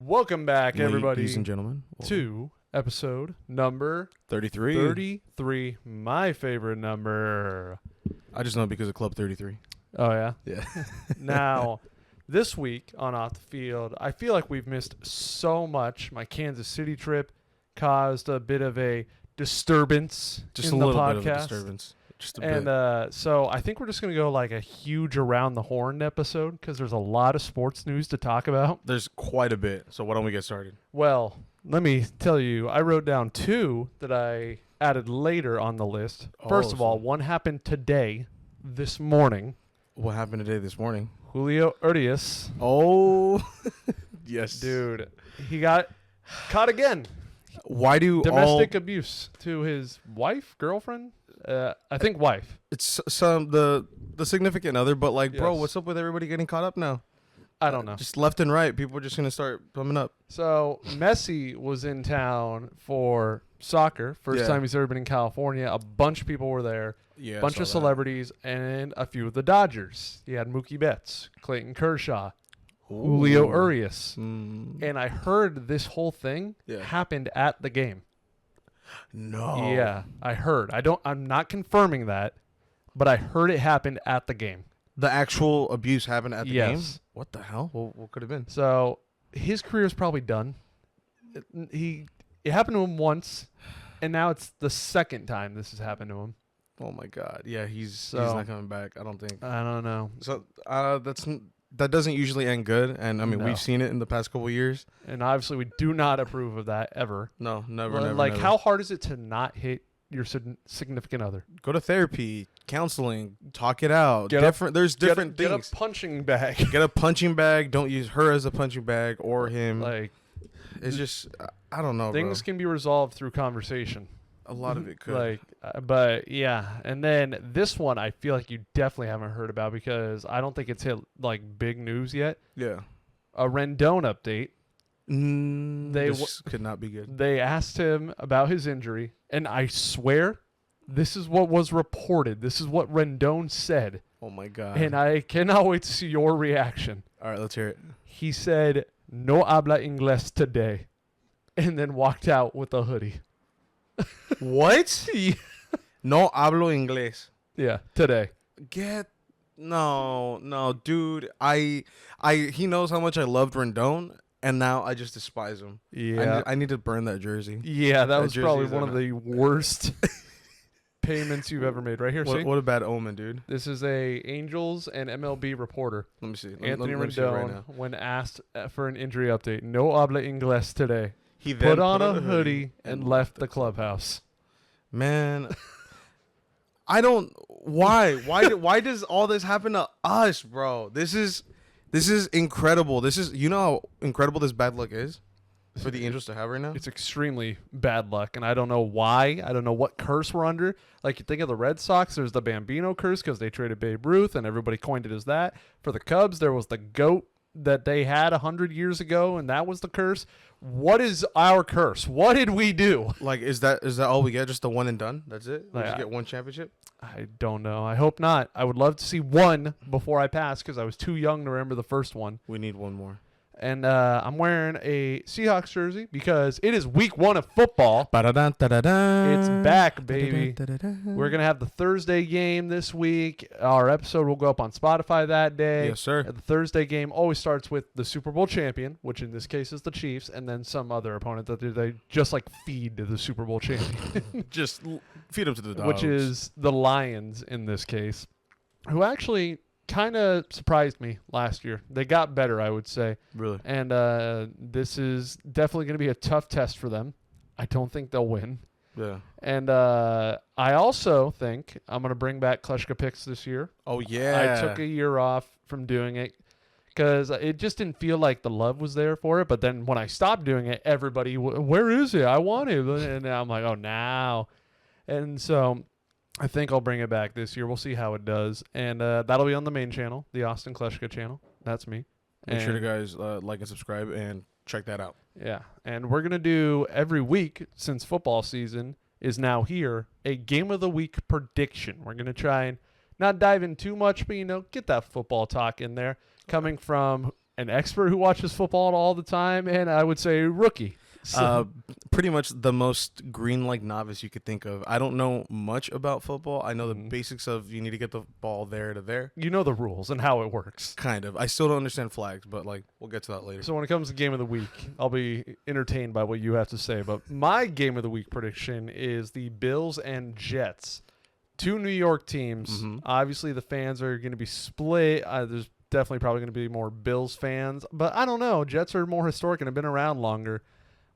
Welcome back, everybody, ladies and gentlemen, to episode number 33. 33, my favorite number. I just know it because of Club 33. Oh, yeah? Yeah. Now, this week on Off the Field, I feel like we've missed so much. My Kansas City trip caused a bit of a disturbance Just in a the little podcast. bit of a disturbance. Just a And bit. so I think we're just going to go like a huge around the horn episode because there's a lot of sports news to talk about. There's quite a bit, so why don't we get started? Well, let me tell you, I wrote down two that I added later on the list. First of all, one happened today, this morning. What happened today this morning? Julio Urias. Oh, yes. Dude, he got caught again. Why do Domestic abuse to his wife, girlfriend? I think wife. It's some the significant other, but like, bro, Yes. what's up with everybody getting caught up now? I don't know. Just left and right, people are just gonna start coming up. So Messi was in town for soccer. First Yeah. time he's ever been in California. A bunch of people were there. Yeah, A bunch of celebrities and a few of the Dodgers. You had Mookie Betts, Clayton Kershaw, Julio Urias. And I heard this whole thing happened at the game. No. Yeah, I heard. I'm not confirming that, but I heard it happened at the game. The actual abuse happened at the game? Yes. What the hell? What could have been? So his career is probably done. It happened to him once, and now it's the second time this has happened to him. Oh my God! Yeah, he's So- not coming back. I don't think. I don't know. So that doesn't usually end good, and I mean No. we've seen it in the past couple of years. And obviously, we do not approve of that ever. No, never, Like, never. how hard is it to not hit your significant other? Go to therapy, counseling, talk it out. Get a- There's different Get things. a punching bag. Get a punching bag. Don't use her as a punching bag or him. Like, It's just I don't know. things can be resolved through conversation. A lot of it could. But yeah. And then this one, I feel like you definitely haven't heard about because I don't think it's hit like big news yet. Yeah. A Rendon update. This could not be good. They asked him about his injury, and I swear, this is what was reported. This is what Rendon said, Oh my God. and I cannot wait to see your reaction. All right, let's hear it. He said, "No habla inglés today," and then walked out with a hoodie. What? No hablo inglés. Yeah, today. No, dude. He knows how much I loved Rendon, and now I just despise him. Yeah, I need to burn that jersey. yeah, that was jersey probably is one on of the worst payments you've ever made. Right here, see? What a bad omen, dude. This is a Angels and MLB reporter. Let me see. Anthony let me see it right Rendon, now. when asked for an injury update, no habla inglés today. He then Put on a hoodie and left the clubhouse. Man, I don't. Why? Why does all this happen to us, bro? This is incredible. You know how incredible this bad luck is for the Angels to have right now. It's extremely bad luck, and I don't know why. I don't know what curse we're under. Like, you think of the Red Sox, there's the Bambino curse because they traded Babe Ruth, and everybody coined it as that. For the Cubs, there was the GOAT that they had 100 years ago, and that was the curse. What is our curse? What did we do? Like, is that all we get? Just the one and done? That's it? We Like, just get one championship? I don't know. I hope not. I would love to see one before I pass because I was too young to remember the first one. We need one more. And I'm wearing a Seahawks jersey because it is week 1 of football. It's back, baby. We're going to have the Thursday game this week. Our episode will go up on Spotify that day. Yes, sir. The Thursday game always starts with the Super Bowl champion, which in this case is the Chiefs, and then some other opponent that they just like feed to the Super Bowl champion. Just feed them to the dogs. Which is the Lions in this case, who actually kind of surprised me last year. They got better, I would say. Really? And this is definitely going to be a tough test for them. I don't think they'll win. Yeah. And I also think I'm going to bring back Kleshka picks this year. Oh, yeah. I took a year off from doing it because it just didn't feel like the love was there for it. But then when I stopped doing it, everybody, where is it? I want it. And I'm like, oh, now. And so I think I'll bring it back this year. We'll see how it does. And that'll be on the main channel, the Austin Kleshka channel. That's me. Make sure to guys like and subscribe and check that out. Yeah. And we're going to do every week, since football season is now here, a game of the week prediction. We're going to try and not dive in too much, but, get that football talk in there coming from an expert who watches football all the time, and I would say rookie. So, Pretty much the most green-like novice you could think of. I don't know much about football. I know the basics of you need to get the ball there to there. you know the rules and how it works. Kind of. I still don't understand flags, but like we'll get to that later. So when it comes to game of the week, I'll be entertained by what you have to say. But my game of the week prediction is the Bills and Jets. Two New York teams. Obviously, the fans are going to be split. There's definitely probably going to be more Bills fans. But I don't know. Jets are more historic and have been around longer.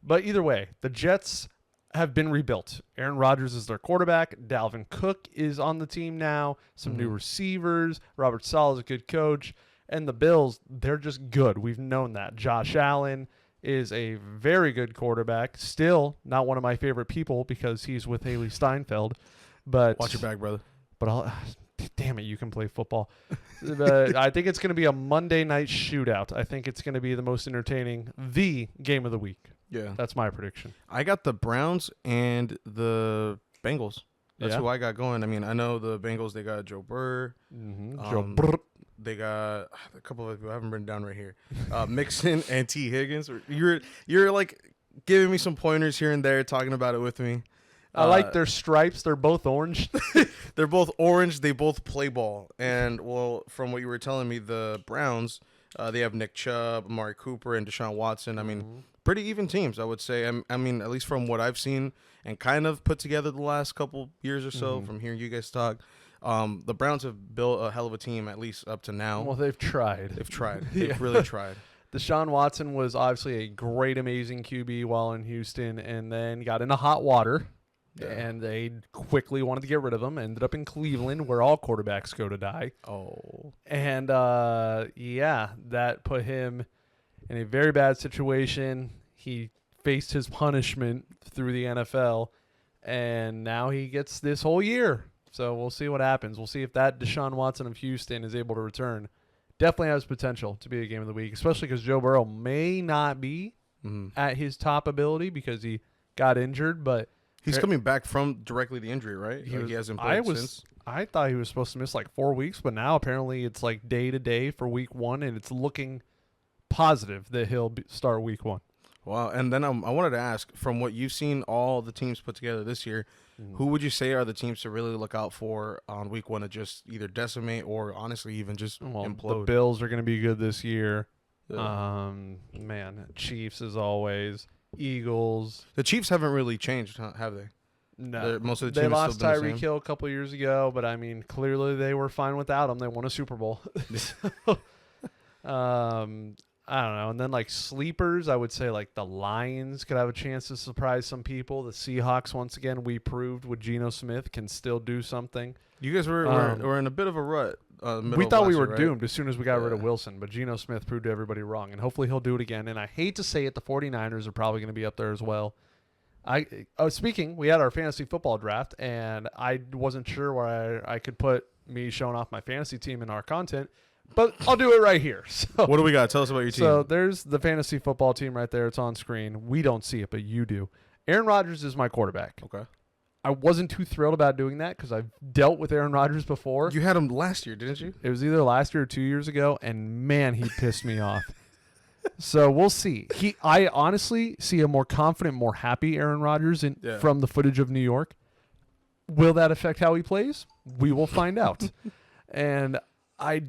But either way, the Jets have been rebuilt. Aaron Rodgers is their quarterback. Dalvin Cook is on the team now. Some new receivers. Robert Saleh is a good coach. And the Bills, they're just good. We've known that. Josh Allen is a very good quarterback. Still not one of my favorite people because he's with Haley Steinfeld. But Watch your back, brother. But damn it, you can play football. But I think it's going to be a Monday night shootout. I think it's going to be the most entertaining, the game of the week. Yeah. That's my prediction. I got the Browns and the Bengals. That's who I got going. I mean, I know the Bengals, they got Joe Burr. They got a couple of people I haven't written down right here. Mixon and T. Higgins. You're like giving me some pointers here and there, talking about it with me. I like their stripes. They're both orange. They're both orange. They both play ball. And, well, from what you were telling me, the Browns, they have Nick Chubb, Amari Cooper, and Deshaun Watson. I mean, pretty even teams, I would say. I mean, at least from what I've seen and kind of put together the last couple years or so from hearing you guys talk. The Browns have built a hell of a team, at least up to now. Well, they've tried. They've tried. They've really tried. Deshaun Watson was obviously a great, amazing QB while in Houston and then got into hot water. Yeah. And they quickly wanted to get rid of him. Ended up in Cleveland, where all quarterbacks go to die. Oh. And, that put him in a very bad situation. He faced his punishment through the NFL, and now he gets this whole year. So we'll see what happens. We'll see if that Deshaun Watson of Houston is able to return. Definitely has potential to be a game of the week, especially because Joe Burrow may not be at his top ability because he got injured, but he's coming back from directly the injury, right? He hasn't played since. I thought he was supposed to miss like 4 weeks, but now apparently it's like day to day for week 1, and it's looking positive that he'll start week 1. Wow. And then I wanted to ask, from what you've seen all the teams put together this year, who would you say are the teams to really look out for on week 1 to just either decimate or honestly even just implode? The Bills are going to be good this year. Yeah. Chiefs as always. Eagles. The Chiefs haven't really changed, have they? No. Most of the they team lost is still Tyreek Hill a couple years ago, but I mean, clearly they were fine without him. They won a Super Bowl. I don't know. And then like sleepers, I would say like the Lions could have a chance to surprise some people. The Seahawks, once again, we proved with Geno Smith can still do something. You guys were in a bit of a rut. We thought we were right? doomed as soon as we got rid of Wilson, but Geno Smith proved everybody wrong, and hopefully he'll do it again. And I hate to say it, the 49ers are probably going to be up there as well. Speaking, we had our fantasy football draft, and I wasn't sure where I could put me showing off my fantasy team in our content, but I'll do it right here. So, what do we got? Tell us about your team. So there's the fantasy football team right there. It's on screen. We don't see it, but you do. Aaron Rodgers is my quarterback. Okay. I wasn't too thrilled about doing that because I've dealt with Aaron Rodgers before. You had him last year, didn't you? It was either last year or 2 years ago, and man, he pissed me off. So we'll see. I honestly see a more confident, more happy Aaron Rodgers from the footage of New York. Will that affect how he plays? We will find out. And I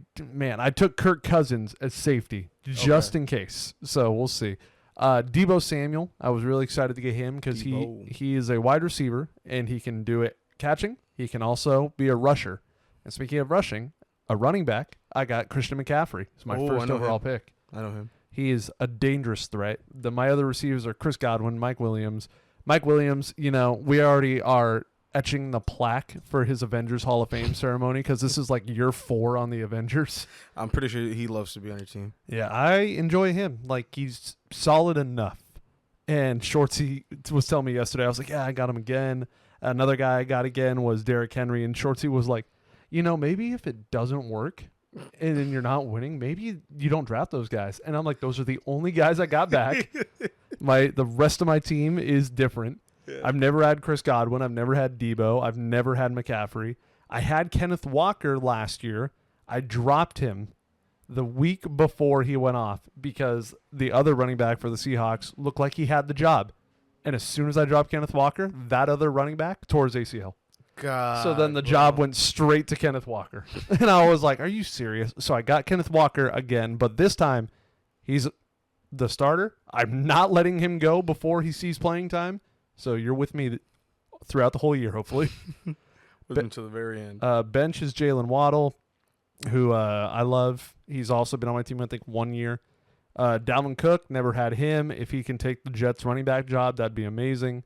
took Kirk Cousins as safety just in case. So we'll see. Deebo Samuel, I was really excited to get him because he is a wide receiver and he can do it catching. He can also be a rusher. And speaking of rushing, a running back, I got Christian McCaffrey. He's my first overall pick. I know him. He is a dangerous threat. My other receivers are Chris Godwin, Mike Williams. Mike Williams, we already are etching the plaque for his Avengers Hall of Fame ceremony because this is like year 4 on the Avengers. I'm pretty sure he loves to be on your team. Yeah, I enjoy him. Like, he's solid enough. And Shortsy was telling me yesterday, I was like, yeah, I got him again. Another guy I got again was Derrick Henry, and Shortsy was like, maybe if it doesn't work and then you're not winning, maybe you don't draft those guys. And I'm like, those are the only guys I got back. The rest of my team is different. Yeah. I've never had Chris Godwin. I've never had Deebo. I've never had McCaffrey. I had Kenneth Walker last year. I dropped him the week before he went off because the other running back for the Seahawks looked like he had the job. And as soon as I dropped Kenneth Walker, that other running back tore his ACL. God, So then the job went straight to Kenneth Walker. And I was like, are you serious? So I got Kenneth Walker again, but this time he's the starter. I'm not letting him go before he sees playing time. So you're with me throughout the whole year, hopefully. with him to the very end. Bench is Jalen Waddle, who I love. He's also been on my team, I think, 1 year. Dalvin Cook, never had him. If he can take the Jets running back job, that'd be amazing.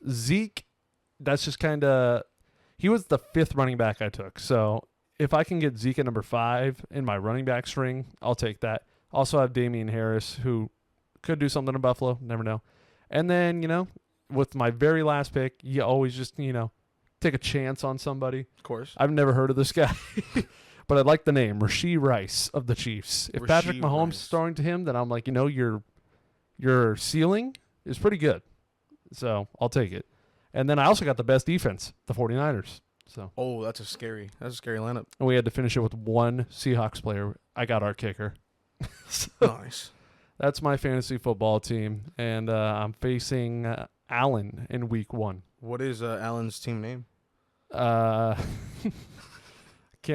Zeke, that's just kind of... He was the 5th running back I took. So if I can get Zeke at number 5 in my running back string, I'll take that. Also have Damian Harris, who could do something in Buffalo. Never know. And then, with my very last pick, you always just, take a chance on somebody. Of course. I've never heard of this guy, but I like the name, Rashee Rice of the Chiefs. If Patrick Mahomes is throwing to him, then I'm like, your ceiling is pretty good. So I'll take it. And then I also got the best defense, the 49ers. So that's a scary lineup. And we had to finish it with one Seahawks player. I got our kicker. So nice. That's my fantasy football team, and I'm facing Allen in week 1. What is Allen's team name? Can't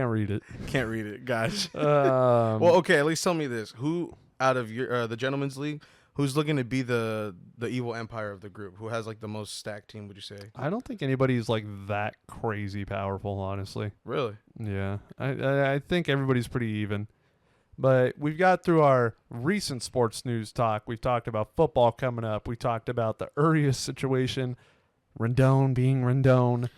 read it. Can't read it. Gosh. Well, okay. At least tell me this: who out of your the gentleman's league, who's looking to be the evil empire of the group? Who has like the most stacked team? Would you say? I don't think anybody's like that crazy powerful, honestly. Really? Yeah. I think everybody's pretty even. But we've got through our recent sports news talk. We've talked about football coming up. We talked about the Urias situation, Rendon being Rendon.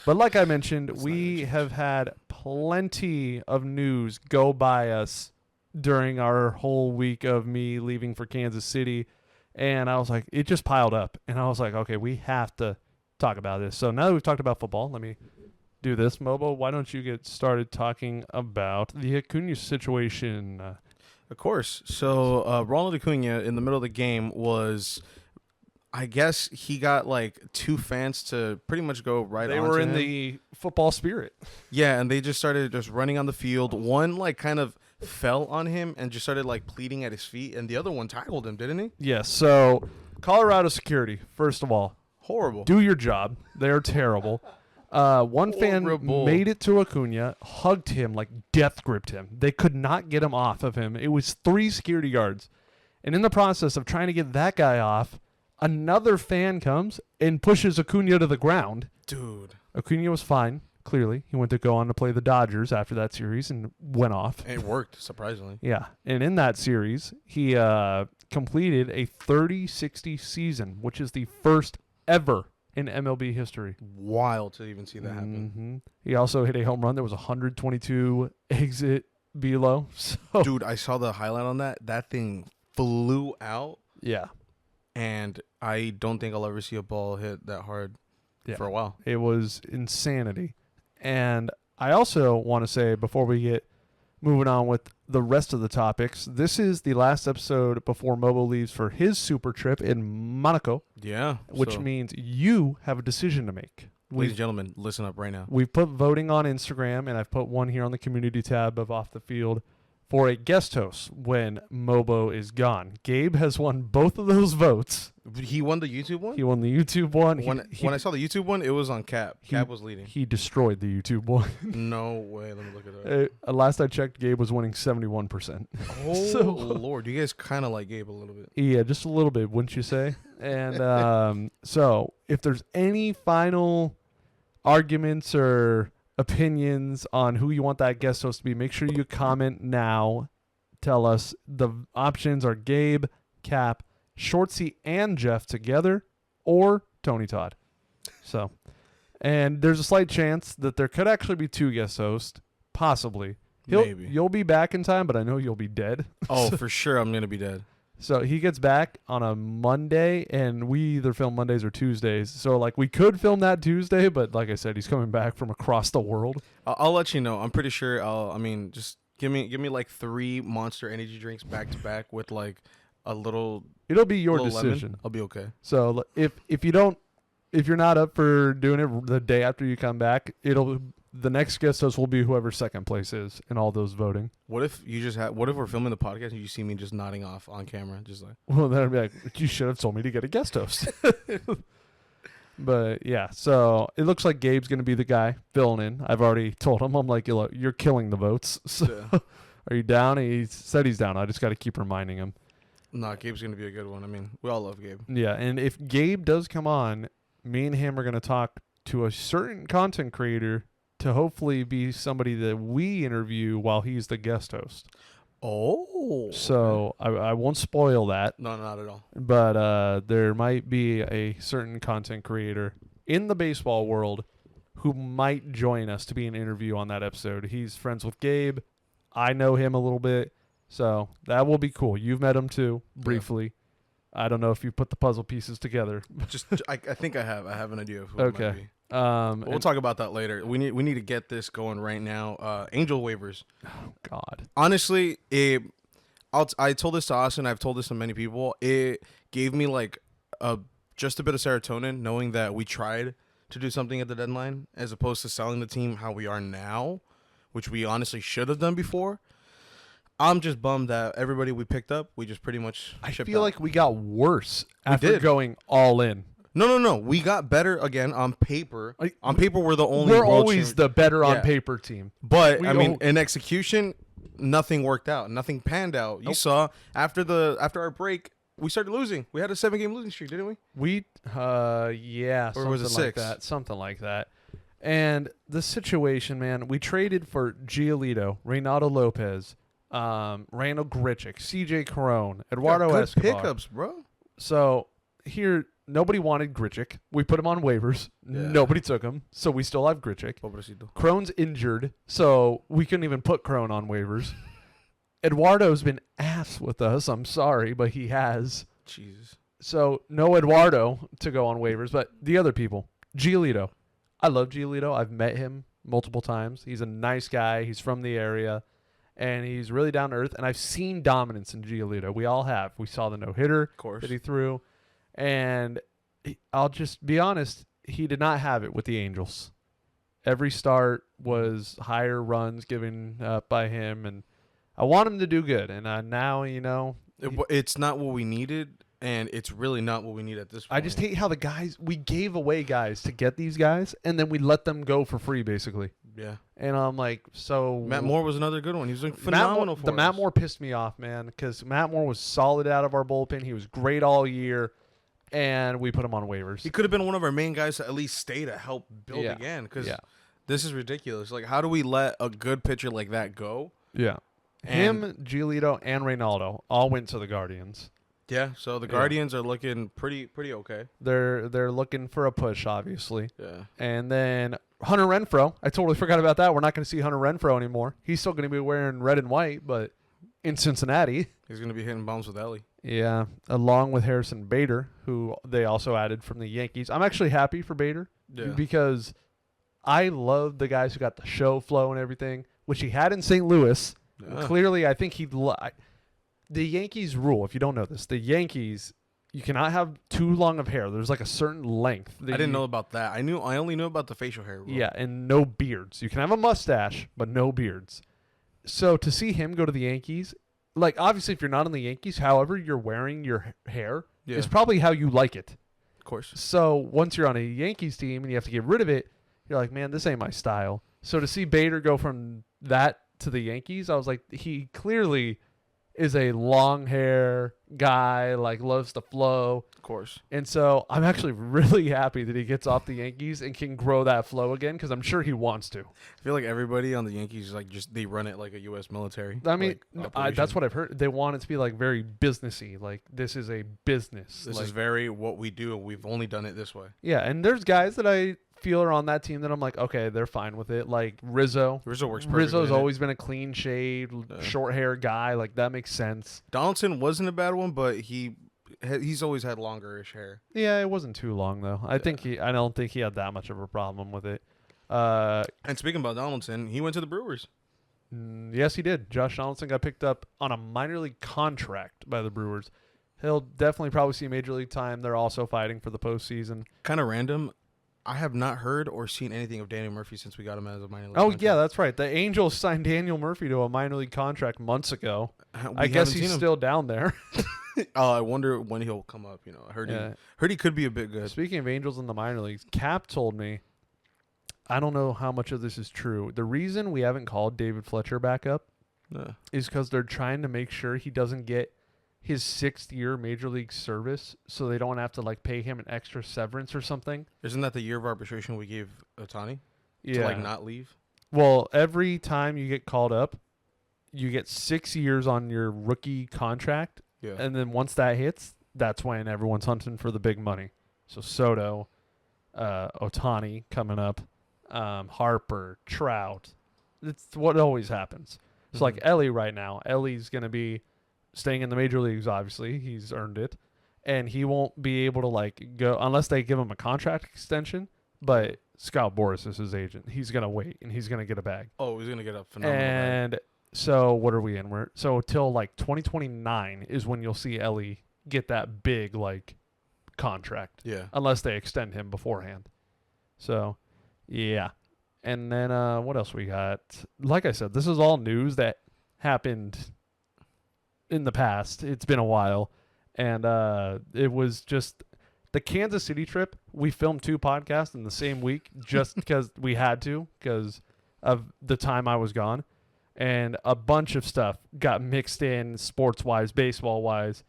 But like I mentioned, we have had plenty of news go by us during our whole week of me leaving for Kansas City. And I was like, it just piled up. And I was like, okay, we have to talk about this. So now that we've talked about football, let me do this. Mobo, why don't you get started talking about the Acuna situation? Of course. So Ronald Acuna in the middle of the game was, I guess he got like 2 fans to pretty much go right on. They were in the football spirit. Yeah, and they just started just running on the field. One like kind of fell on him and just started like pleading at his feet, and the other one tackled him, didn't he? Yes. So Colorado security, first of all, horrible. Do your job. They're terrible. One fan made it to Acuna, hugged him, like death gripped him. They could not get him off of him. It was 3 security guards. And in the process of trying to get that guy off, another fan comes and pushes Acuna to the ground. Dude. Acuna was fine, clearly. He went to go on to play the Dodgers after that series and went off. It worked, surprisingly. Yeah. And in that series, he completed a 30-60 season, which is the first ever in MLB history. Wild to even see that happen. Mm-hmm. He also hit a home run that was 122 exit below. So, dude, I saw the highlight on that. That thing flew out. Yeah. And I don't think I'll ever see a ball hit that hard for a while. It was insanity. And I also want to say, before we get moving on with the rest of the topics, this is the last episode before Mobo leaves for his super trip in Monaco. Yeah. Which means you have a decision to make. Ladies and gentlemen, listen up right now. We've put voting on Instagram, and I've put one here on the community tab of Off the Field for a guest host when Mobo is gone. Gabe has won both of those votes. He won the YouTube one? He won the YouTube one. When I saw the YouTube one, it was on Cap. Cap was leading. He destroyed the YouTube one. No way. Let me look it up. Last I checked, Gabe was winning 71%. Oh, Lord. You guys kind of like Gabe a little bit. Yeah, just a little bit, wouldn't you say? And so if there's any final arguments or opinions on who you want that guest host to be, make sure you comment now. Tell us. The options are Gabe, Cap, Shortsy, and Jeff together, or Tony Todd. So, and there's a slight chance that there could actually be 2 guest hosts, possibly. Maybe. You'll be back in time, but I know you'll be dead. Oh, for sure I'm going to be dead. So he gets back on a Monday, and we either film Mondays or Tuesdays. So, like, we could film that Tuesday, but like I said, he's coming back from across the world. I'll let you know. I'm pretty sure just give me like 3 Monster energy drinks back to back with like a little. It'll be your decision. Lemon. I'll be okay. So if you're not up for doing it the day after you come back, it'll the next guest host will be whoever second place is in all those voting. What if you just had? What if we're filming the podcast and you see me just nodding off on camera, just like? Well, then I'd be like, you should have told me to get a guest host. But yeah, so it looks like Gabe's going to be the guy filling in. I've already told him, I'm like, you're killing the votes. So are you down? He said he's down. I just got to keep reminding him. Nah, Gabe's going to be a good one. I mean, we all love Gabe. Yeah, and if Gabe does come on, me and him are going to talk to a certain content creator to hopefully be somebody that we interview while he's the guest host. Oh. So I won't spoil that. No, not at all. But there might be a certain content creator in the baseball world who might join us to be an interview on that episode. He's friends with Gabe. I know him a little bit. So that will be cool. You've met him too, briefly. Yeah. I don't know if you put the puzzle pieces together. I think I have. I have an idea of who it might be. We'll talk about that later. We need to get this going right now. Angel waivers. Oh God. Honestly, I told this to Austin. I've told this to many people. It gave me like just a bit of serotonin knowing that we tried to do something at the deadline as opposed to selling the team how we are now, which we honestly should have done before. I'm just bummed that everybody we picked up, we just pretty much. I feel like we got worse after going all in. No. We got better again on paper. On paper, we're the only. We're always the better on paper team. But I mean, in execution, nothing worked out. Nothing panned out. You saw after our break, we started losing. We had a 7-game losing streak, didn't we? Yeah. Or was it 6? Something like that. And the situation, man, we traded for Giolito, Reynaldo Lopez, Randall Grichuk, CJ Carone, Eduardo Escobar. Pickups, bro. So here, nobody wanted Grichuk. We put him on waivers. Yeah. Nobody took him, so we still have Grichuk. Crone's injured, so we couldn't even put Crone on waivers. Eduardo's been ass with us. I'm sorry, but he has. Jesus. So no Eduardo to go on waivers, but the other people. Giolito. I love Giolito. I've met him multiple times. He's a nice guy. He's from the area. And he's really down to earth. And I've seen dominance in Giolito. We all have. We saw the no-hitter that he threw. And I'll just be honest, he did not have it with the Angels. Every start was higher runs given up by him. And I want him to do good. And now, it's not what we needed. And it's really not what we need at this point. I just hate how we gave away guys to get these guys. And then we let them go for free, basically. Yeah. And I'm like, so Matt Moore was another good one. He was like phenomenal for us. Matt Moore pissed me off, man, because Matt Moore was solid out of our bullpen. He was great all year, and we put him on waivers. He could have been one of our main guys to at least stay to help build again, because this is ridiculous. Like, how do we let a good pitcher like that go? Yeah. Him, Giolito, and Reynaldo all went to the Guardians. Yeah, so the Guardians are looking pretty okay. They're looking for a push, obviously. Yeah. And then Hunter Renfroe, I totally forgot about that. We're not going to see Hunter Renfroe anymore. He's still going to be wearing red and white, but in Cincinnati. He's going to be hitting bombs with Ellie. Yeah, along with Harrison Bader, who they also added from the Yankees. I'm actually happy for Bader because I love the guys who got the show flow and everything, which he had in St. Louis. Yeah. Clearly, I think the Yankees rule, if you don't know this, the Yankees, you cannot have too long of hair. There's like a certain length. I didn't know about that. I only knew about the facial hair rule. Yeah, and no beards. You can have a mustache, but no beards. So to see him go to the Yankees, like obviously if you're not in the Yankees, however you're wearing your hair is probably how you like it. Of course. So once you're on a Yankees team and you have to get rid of it, you're like, man, this ain't my style. So to see Bader go from that to the Yankees, I was like, he clearly is a long hair guy, like loves the flow. Of course. And so I'm actually really happy that he gets off the Yankees and can grow that flow again because I'm sure he wants to. I feel like everybody on the Yankees, like they run it like a U.S. military. I mean, that's what I've heard. They want it to be like very businessy. Like this is a business. This is very what we do, and we've only done it this way. Yeah, and there's guys that I feel are on that team that I'm like, okay, they're fine with it. Like Rizzo. Rizzo works perfectly. Rizzo's always been a clean shade, short hair guy. Like that makes sense. Donaldson wasn't a bad one, but he's always had longer-ish hair. Yeah, it wasn't too long though. I don't think he had that much of a problem with it. And speaking about Donaldson, he went to the Brewers. Yes, he did. Josh Donaldson got picked up on a minor league contract by the Brewers. He'll definitely probably see major league time. They're also fighting for the postseason. Kind of random. I have not heard or seen anything of Daniel Murphy since we got him as a minor league. Oh contract. yeah, that's right. The Angels signed Daniel Murphy to a minor league contract months ago. I guess he's still down there. Oh, I wonder when he'll come up. You know, I heard he could be a bit good. Speaking of Angels in the minor leagues, Cap told me, I don't know how much of this is true. The reason we haven't called David Fletcher back up is because they're trying to make sure he doesn't get his 6th year major league service, so they don't have to like pay him an extra severance or something. Isn't that the year of arbitration we gave Ohtani? Yeah. To like not leave? Well, every time you get called up, you get 6 years on your rookie contract. Yeah. And then once that hits, that's when everyone's hunting for the big money. So Soto, Ohtani coming up, Harper, Trout. It's what always happens. So like Ellie right now, Ellie's going to be staying in the major leagues, obviously. He's earned it. And he won't be able to like go unless they give him a contract extension. But Scott Boras is his agent. He's going to wait and he's going to get a bag. Oh, he's going to get a phenomenal bag. So what are we in? So till like 2029 is when you'll see Ellie get that big like contract. Yeah. Unless they extend him beforehand. So, yeah. And then what else we got? Like I said, this is all news that happened in the past. It's been a while. And it was just the Kansas City trip. We filmed 2 podcasts in the same week just because we had to because of the time I was gone. And a bunch of stuff got mixed in sports-wise, baseball-wise.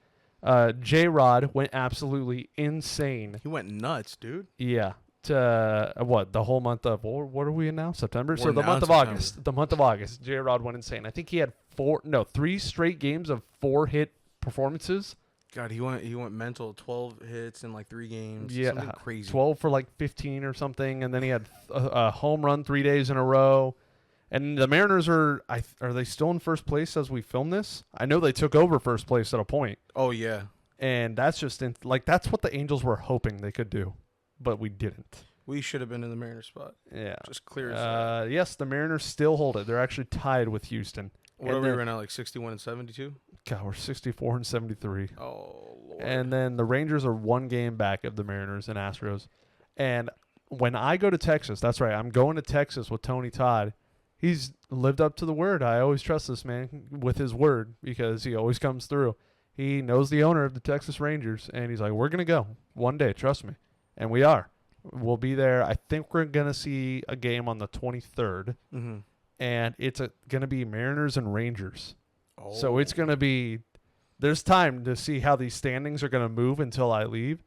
J-Rod went absolutely insane. He went nuts, dude. Yeah. To the whole month of, what are we in now? September? So the month of September. August. The month of August, J-Rod went insane. I think he had 3 straight games of 4-hit performances. God, he went mental. 12 hits in like 3 games. Yeah. Something crazy. 12 for like 15 or something. And then he had a home run 3 days in a row. And the Mariners are they still in first place as we film this? I know they took over first place at a point. Oh, yeah. And that's just that's what the Angels were hoping they could do, but we didn't. We should have been in the Mariners spot. Yeah. Just clear as yes, the Mariners still hold it. They're actually tied with Houston. What are we right now, like 61 and 72? God, we're 64 and 73. Oh, Lord. And then the Rangers are 1 game back of the Mariners and Astros. And when I go to Texas, that's right, I'm going to Texas with Tony Todd. He's lived up to the word. I always trust this man with his word because he always comes through. He knows the owner of the Texas Rangers, and he's like, we're going to go one day, trust me. And we are. We'll be there. I think we're going to see a game on the 23rd, and it's going to be Mariners and Rangers. Oh. So it's going to be – there's time to see how these standings are going to move until I leave,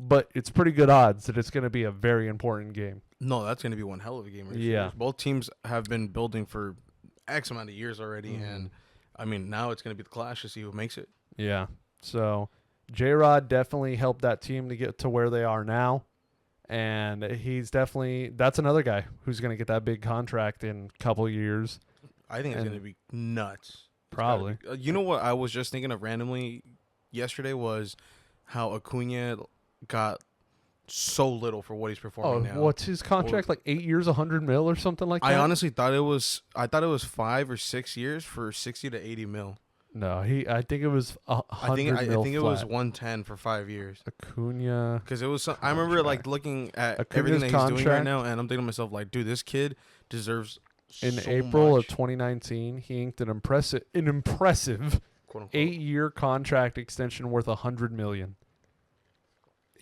but it's pretty good odds that it's going to be a very important game. No, that's going to be one hell of a game. Yeah. Both teams have been building for X amount of years already, and, I mean, now it's going to be the clash to see who makes it. Yeah. So J-Rod definitely helped that team to get to where they are now, and he's definitely – that's another guy who's going to get that big contract in a couple of years. I think it's going to be nuts. Probably. You know what I was just thinking of randomly yesterday was how Acuna got – so little for what he's performing now. What's his contract? Like 8 years, 100 mil or something like that? I honestly thought it was 5 or 6 years for 60 to 80 mil. No, I think it was 100 mil I think it flat. was 110 for 5 years. Acuna. Because it was I remember like looking at Acuna's everything that he's contract, doing right now, and I'm thinking to myself like, dude, this kid deserves in so April much. of 2019, he inked an impressive 8-year contract extension worth $100 million.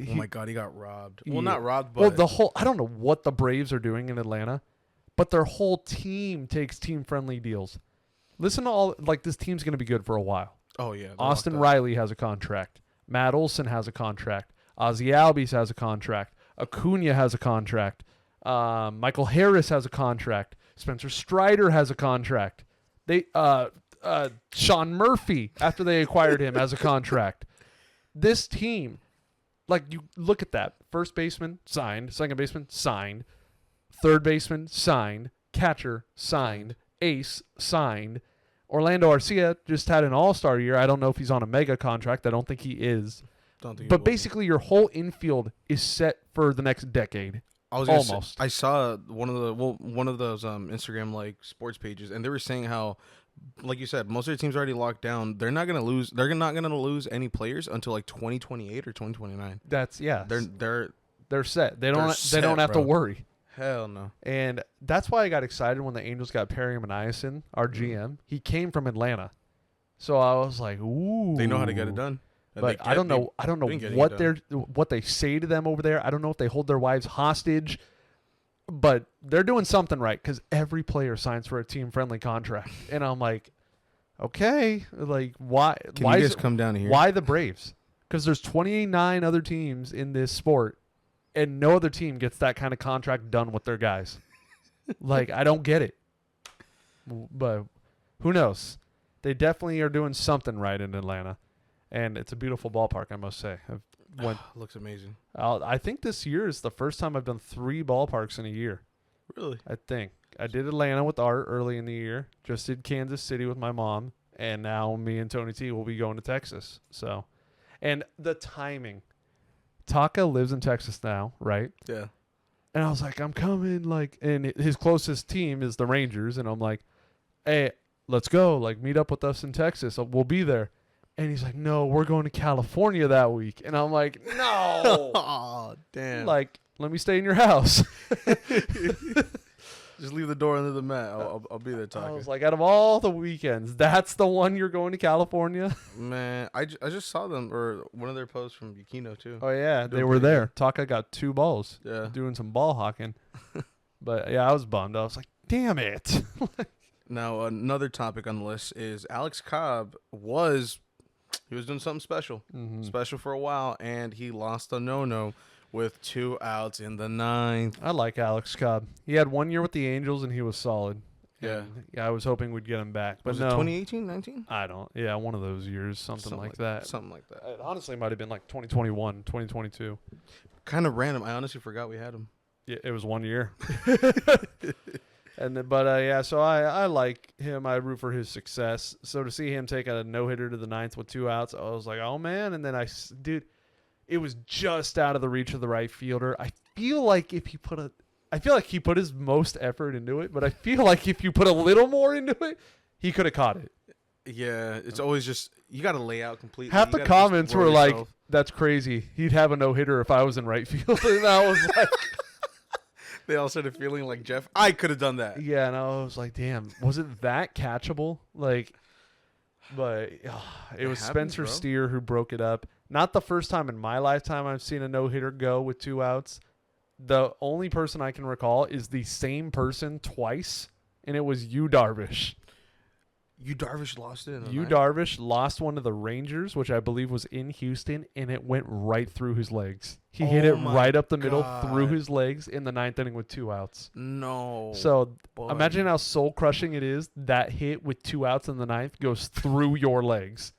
Oh my God, he got robbed. Well, not robbed, but well, the whole I don't know what the Braves are doing in Atlanta, but their whole team takes team-friendly deals. Listen to all like this team's going to be good for a while. Oh yeah, Austin Riley has a contract. Matt Olson has a contract. Ozzie Albies has a contract. Acuna has a contract. Michael Harris has a contract. Spencer Strider has a contract. They Sean Murphy after they acquired him has a contract. This team. Like, you look at that. First baseman, signed. Second baseman, signed. Third baseman, signed. Catcher, signed. Ace, signed. Orlando Arcia just had an all-star year. I don't know if he's on a mega contract. I don't think he is. But basically, your whole infield is set for the next decade. Almost. I saw one of those Instagram, like, sports pages, and they were saying how, like you said, most of their teams are already locked down. They're not gonna lose any players until like 2028 or 2029. That's yeah. They're They're set. They They're don't set, have to bro. worry. Hell no. And that's why I got excited when the Angels got Perry Maniason, our GM. He came from Atlanta. So I was like, ooh. They know how to get it done. And But I don't know what they say to them over there. I don't know if they hold their wives hostage. But they're doing something right because every player signs for a team-friendly contract. And I'm like, okay, like why? Can why you guys come down here? Why the Braves? Because there's 29 other teams in this sport, and no other team gets that kind of contract done with their guys. Like, I don't get it. But who knows? They definitely are doing something right in Atlanta, and it's a beautiful ballpark, I must say. Looks amazing. I think this year is the first time I've done 3 ballparks in a year. Really? I think. I did Atlanta with Art early in the year. Just did Kansas City with my mom. And now me and Tony T will be going to Texas. So, and the timing. Taka lives in Texas now, right? Yeah. And I was like, I'm coming. Like, and his closest team is the Rangers. And I'm like, hey, let's go. Like, meet up with us in Texas. We'll be there. And he's like, no, we're going to California that week. And I'm like, no. Oh, damn. Like, let me stay in your house. Just leave the door under the mat. I'll be there I talking. was like, out of all the weekends, that's the one you're going to California? Man, I just saw them, or one of their posts from Yukino, too. Oh, yeah, they Doing were pretty there. Taka got 2 balls. Yeah. Doing some ball hawking. But, yeah, I was bummed. I was like, damn it. Now, another topic on the list is Alex Cobb was doing something special. Mm-hmm. Special for a while, and he lost a no-no with 2 outs in the 9th. I like Alex Cobb. He had 1 year with the Angels, and he was solid. Yeah. And, yeah, I was hoping we'd get him back. But Was no. it 2018, 19? I don't. Yeah, one of those years, something like that. Something like that. It honestly might have been like 2021, 2022. Kind of random. I honestly forgot we had him. Yeah, it was 1 year. And then, but yeah, so I like him. I root for his success. So to see him take a no hitter to the 9th with 2 outs, I was like, oh man. And then dude, it was just out of the reach of the right fielder. I feel like he put his most effort into it, but I feel like if you put a little more into it, he could have caught it. Yeah, it's always just you got to lay out completely. Half You the gotta comments just were roll like, yourself. "That's crazy. He'd have a no hitter if I was in right field." And I was like. They all started feeling like, Jeff, I could have done that. Yeah, and I was like, damn, was it that catchable? Like, but it was happens, Spencer bro. Steer who broke it up. Not the first time in my lifetime I've seen a no-hitter go with 2 outs. The only person I can recall is the same person twice, and it was Yu Darvish. You Darvish lost it in the Yu 9th? Darvish lost one to the Rangers, which I believe was in Houston, and it went right through his legs. He hit it my right up the middle God. through his legs in the 9th inning with 2 outs. No. So boy. imagine how soul-crushing it is. That hit with 2 outs in the 9th goes through your legs.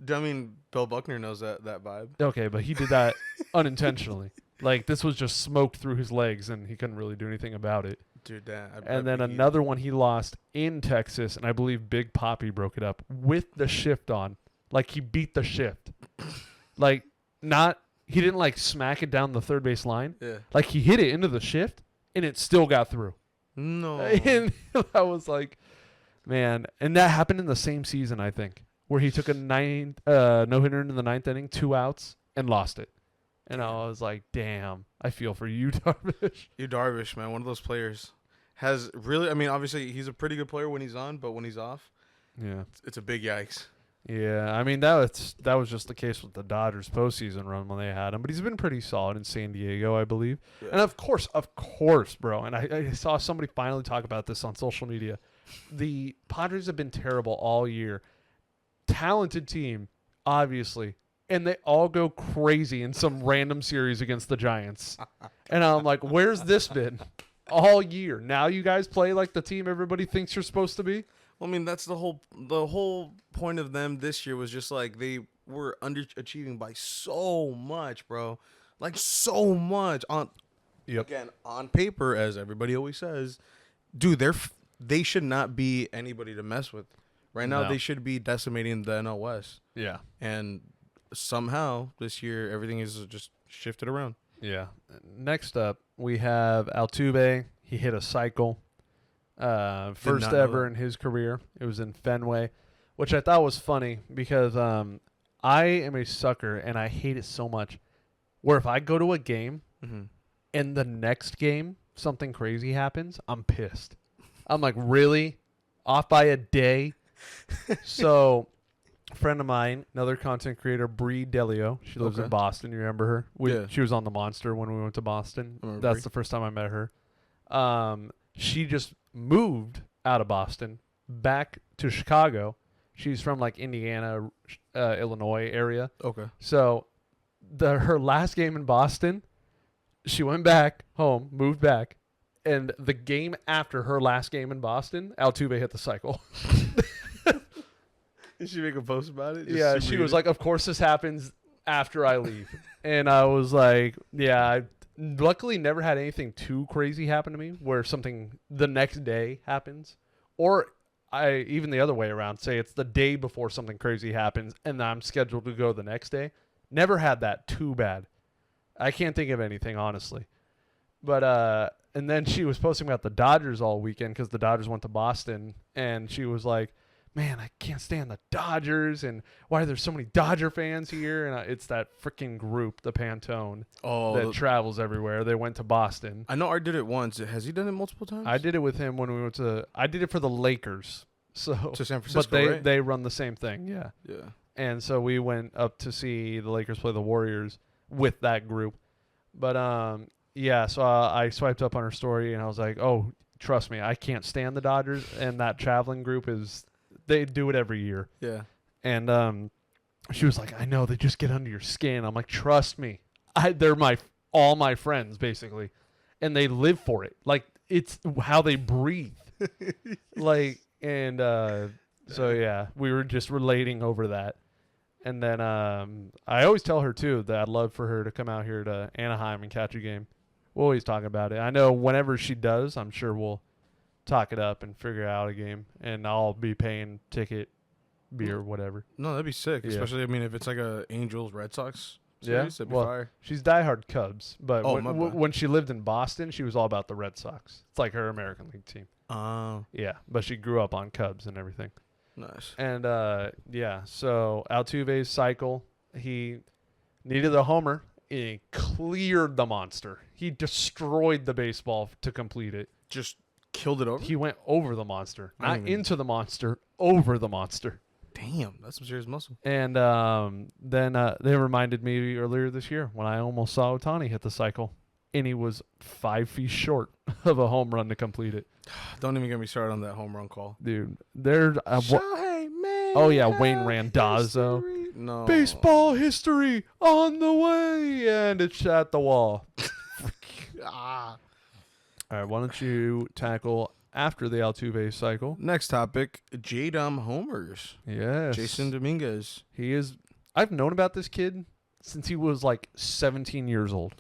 I mean, Bill Buckner knows that vibe. Okay, but he did that unintentionally. Like, this was just smoked through his legs, and he couldn't really do anything about it. Dude, And then another one he lost in Texas, and I believe Big Papi broke it up with the shift on. Like, he beat the shift. Like, he didn't, like, smack it down the third base line. Yeah. Like, he hit it into the shift, and it still got through. No. And I was like, man. And that happened in the same season, I think, where he took a no-hitter into the 9th inning, 2 outs, and lost it. And I was like, damn, I feel for you, Darvish. You Darvish, man, one of those players has really, I mean, obviously he's a pretty good player when he's on, but when he's off, Yeah. it's a big yikes. Yeah, I mean, that was just the case with the Dodgers postseason run when they had him. But he's been pretty solid in San Diego, I believe. Yeah. And of course, bro, and I saw somebody finally talk about this on social media. The Padres have been terrible all year. Talented team, obviously. And they all go crazy in some random series against the Giants. And I'm like, where's this been all year? Now you guys play like the team everybody thinks you're supposed to be? Well, I mean, that's the whole point of them this year was just like they were underachieving by so much, bro. Like so much again, on paper, as everybody always says, dude, they should not be anybody to mess with. Right now, No. they should be decimating the NL West. Yeah. And somehow this year everything is just shifted around. Yeah. Next up, we have Altuve. He hit a cycle. First not know ever that. in his career. It was in Fenway, which I thought was funny because I am a sucker and I hate it so much. where if I go to a game Mm-hmm. and the next game something crazy happens, I'm pissed. I'm like, really? Off by a day? So, a friend of mine, another content creator, Bree Delio, she lives in Boston. You remember her? Yeah. She was on the Monster when we went to Boston. I remember That's Bree. the first time I met her. She just moved out of Boston back to Chicago. She's from like Indiana, Illinois area. Okay. So her last game in Boston, she went back home, moved back, and the game after her last game in Boston, Altuve hit the cycle. Did she make a post about it? Yeah, she was like, of course this happens after I leave. And I was like, yeah, I luckily never had anything too crazy happen to me where something the next day happens. Or even the other way around, say it's the day before something crazy happens and I'm scheduled to go the next day. Never had that too bad. I can't think of anything, honestly. But, and then she was posting about the Dodgers all weekend because the Dodgers went to Boston. And she was like, man, I can't stand the Dodgers, and why are there so many Dodger fans here? And it's that freaking group, the Pantone, that travels everywhere. They went to Boston. I know Art did it once. Has he done it multiple times? I did it with him when we went to. I did it for the Lakers. So to San Francisco, but they run the same thing, yeah. Yeah. And so we went up to see the Lakers play the Warriors with that group. But yeah. So I swiped up on her story and I was like, oh, trust me, I can't stand the Dodgers, and that traveling group is. They do it every year. Yeah. And she was like, I know, they just get under your skin. I'm like, trust me. They're all my friends, basically. And they live for it. Like, it's how they breathe. So yeah, we were just relating over that. And then I always tell her, too, that I'd love for her to come out here to Anaheim and catch a game. We'll always talk about it. I know whenever she does, I'm sure we'll talk it up and figure out a game, and I'll be paying ticket, beer, whatever. No, that'd be sick. Yeah. Especially, I mean, if it's like a Angels Red Sox series, that'd be fire. She's diehard Cubs, but Oh, when she lived in Boston, she was all about the Red Sox. It's like her American League team. Yeah, but she grew up on Cubs and everything. Nice. And yeah, so Altuve's cycle, he needed a homer. He cleared the monster. He destroyed the baseball to complete it. Just killed it over? He went over the monster. Not into the monster, over the monster. Damn, that's some serious muscle. And then they reminded me earlier this year when I almost saw Ohtani hit the cycle. And he was 5 feet short of a home run to complete it. Don't even get me started on that home run call. Dude, they're... oh, yeah, Wayne Randazzo. No. Baseball history on the way. And it's at the wall. All right, why don't you tackle after the Altuve cycle? Next topic, J-Dom homers. Yes. Jason Dominguez. He is... I've known about this kid since he was like 17 years old.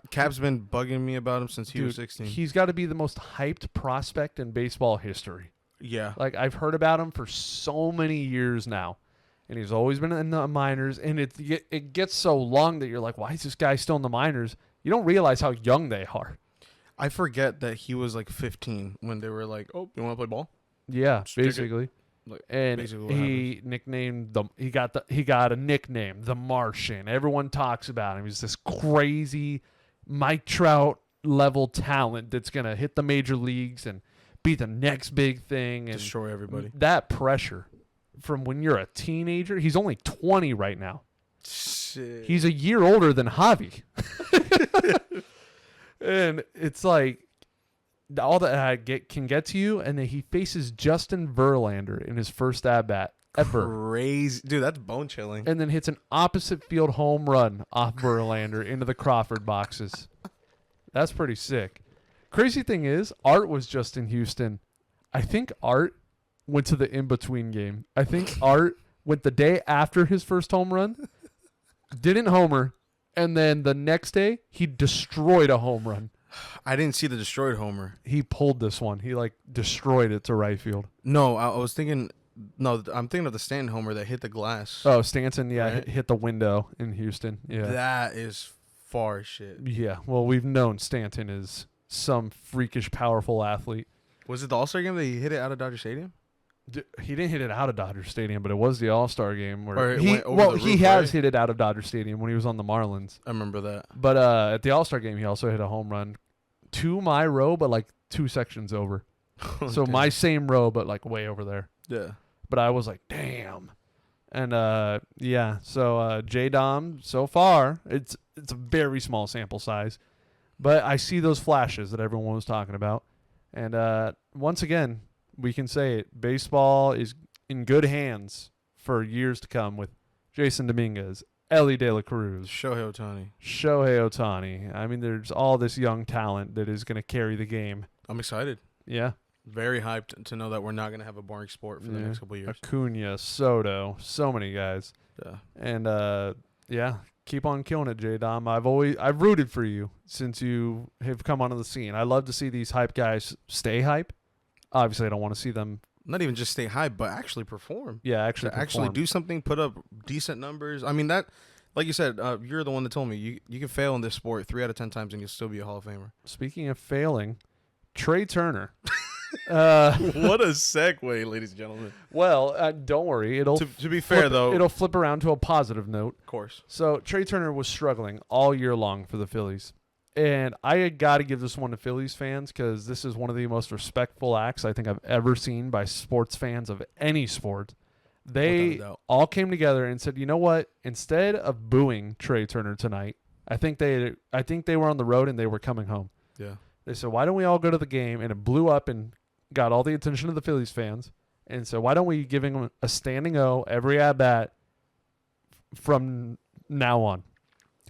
Cap's been bugging me about him since he was 16. He's got to be the most hyped prospect in baseball history. Yeah. Like, I've heard about him for so many years now. And he's always been in the minors. And it gets so long that you're like, why is this guy still in the minors? You don't realize how young they are. I forget that he was like 15 when they were like, "Oh, you want to play ball?" Yeah, Stick it. basically. Like, And basically what he nicknamed them. He got a nickname, the Martian. Everyone talks about him. He's this crazy Mike Trout level talent that's gonna hit the major leagues and be the next big thing and destroy everybody. That pressure from when you're a teenager. He's only 20 right now. Shit. He's a year older than Javi. And it's like all that can get to you, and then he faces Justin Verlander in his first at-bat ever. Crazy. Dude, that's bone chilling. And then hits an opposite field home run off Verlander into the Crawford boxes. That's pretty sick. Crazy thing is, Art was just in Houston. I think Art went to the in-between game. I think Art went the day after his first home run, didn't homer, and then the next day, he destroyed a home run. I didn't see the destroyed homer. He pulled this one. He, destroyed it to right field. No, I was thinking... No, I'm thinking of the Stanton homer that hit the glass. Oh, Stanton, yeah, right? hit the window in Houston. Yeah. That is far shit. Yeah, well, we've known Stanton is some freakish, powerful athlete. Was it the All-Star game that he hit it out of Dodger Stadium? He didn't hit it out of Dodger Stadium, but it was the All-Star game where Or it went over the he roof, has right? hit it out of Dodger Stadium when he was on the Marlins. I remember that. But at the All-Star game, he also hit a home run to my row, but like 2 sections over. So Damn. my same row, but like way over there. Yeah. But I was like, damn. And yeah, so J-Dom, so far, it's a very small sample size. But I see those flashes that everyone was talking about. And once again, we can say it. Baseball is in good hands for years to come with Jason Dominguez, Ellie De La Cruz, Shohei Ohtani. Shohei Ohtani. I mean, there's all this young talent that is going to carry the game. I'm excited. Yeah. Very hyped to know that we're not going to have a boring sport for the next couple of years. Acuna, Soto, so many guys. Yeah. And yeah, keep on killing it, J-Dom. I've rooted for you since you have come onto the scene. I love to see these hype guys stay hype. Obviously, I don't want to see them. Not even just stay hype, but actually perform. Yeah, actually perform. do something, put up decent numbers. I mean, that, like you said, you're the one that told me you can fail in this sport 3 out of 10 times and you'll still be a Hall of Famer. Speaking of failing, Trey Turner. What a segue, ladies and gentlemen. Well, don't worry. It'll To be fair, though, it'll flip around to a positive note. of course. So Trey Turner was struggling all year long for the Phillies. And I got to give this one to Phillies fans because this is one of the most respectful acts I think I've ever seen by sports fans of any sport. They doubt. all came together and said, you know what? Instead of booing Trey Turner tonight, I think they were on the road and they were coming home. Yeah. They said, why don't we all go to the game? And it blew up and got all the attention of the Phillies fans. And so why don't we give him a standing O every at-bat from now on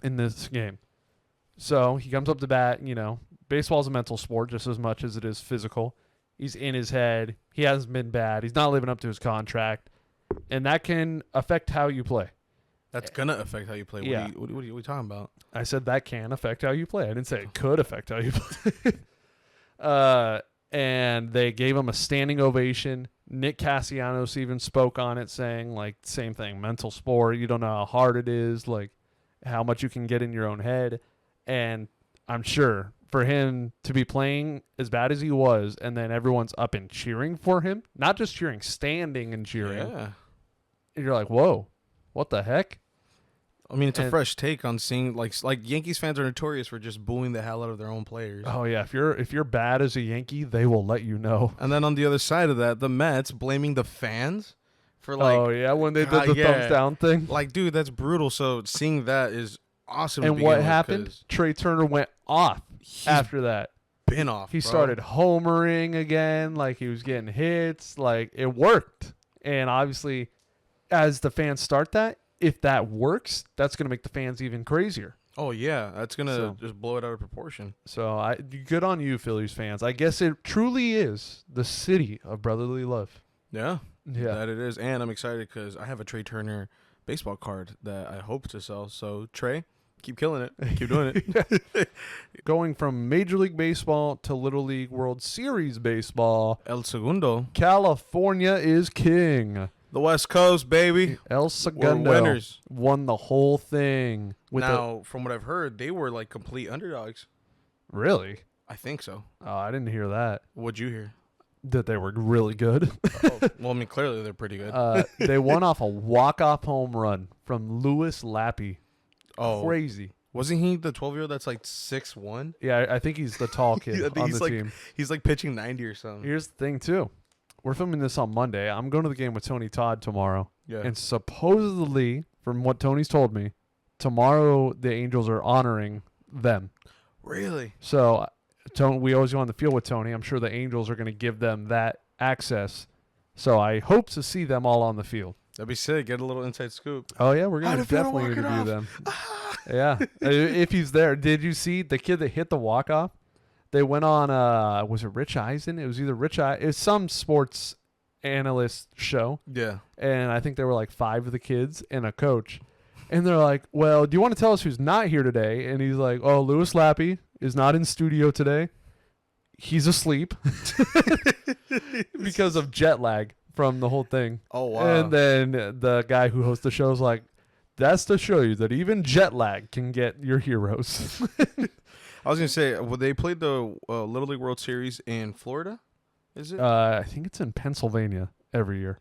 in this game? So he comes up to bat. You know, baseball's a mental sport just as much as it is physical. He's in his head. He hasn't been bad. He's not living up to his contract. And that can affect how you play. That's going to affect how you play. Yeah. What are you talking about? I said that can affect how you play. I didn't say it could affect how you play. And they gave him a standing ovation. Nick Castellanos even spoke on it, saying, like, same thing, mental sport. You don't know how hard it is, like, how much you can get in your own head. And I'm sure for him to be playing as bad as he was, and then everyone's up and cheering for him, not just cheering, standing and cheering. Yeah. And you're like, whoa, what the heck? I mean, it's a fresh take on seeing like Yankees fans are notorious for just booing the hell out of their own players. Oh yeah, if you're bad as a Yankee, they will let you know. And then on the other side of that, the Mets blaming the fans for like, oh yeah, when they did the thumbs down thing. Like, dude, that's brutal. So seeing that is awesome. And what happened? Trey Turner went off after that. Been off. He started homering again, like he was getting hits, like it worked. And obviously, as the fans start that, if that works, that's going to make the fans even crazier. Oh, yeah. That's going to just blow it out of proportion. So good on you, Phillies fans. I guess it truly is the city of brotherly love. Yeah. Yeah. That it is. And I'm excited because I have a Trey Turner baseball card that I hope to sell. So, Trey, keep killing it. Keep doing it. Going from Major League Baseball to Little League World Series Baseball. El Segundo. California is king. The West Coast, baby. El Segundo We're winners. won the whole thing. Now, from what I've heard, they were like complete underdogs. Really? I think so. Oh, I didn't hear that. What'd you hear? That they were really good. Well, I mean, clearly they're pretty good. They won off a walk-off home run from Louis Lappy. Oh, Crazy. Wasn't he the 12-year-old that's like 6'1"? Yeah, I think he's the tall kid I think on he's the like, team. He's like pitching 90 or something. Here's the thing, too. We're filming this on Monday. I'm going to the game with Tony Todd tomorrow. Yeah. And supposedly, from what Tony's told me, tomorrow the Angels are honoring them. Really? So we always go on the field with Tony. I'm sure the Angels are going to give them that access. So I hope to see them all on the field. That'd be sick. Get a little inside scoop. Oh, yeah, we're going to definitely interview them. Yeah. If he's there. Did you see the kid that hit the walk-off? They went on, was it Rich Eisen? It was either Rich Eisen. It was some sports analyst show. Yeah. And I think there were like 5 of the kids and a coach. And they're like, well, do you want to tell us who's not here today? And he's like, oh, Louis Lappy is not in studio today. He's asleep because of jet lag from the whole thing. Oh, wow. And then the guy who hosts the show is like, that's to show you that even jet lag can get your heroes. I was going to say, well, they played the Little League World Series in Florida, is it? I think it's in Pennsylvania. every year.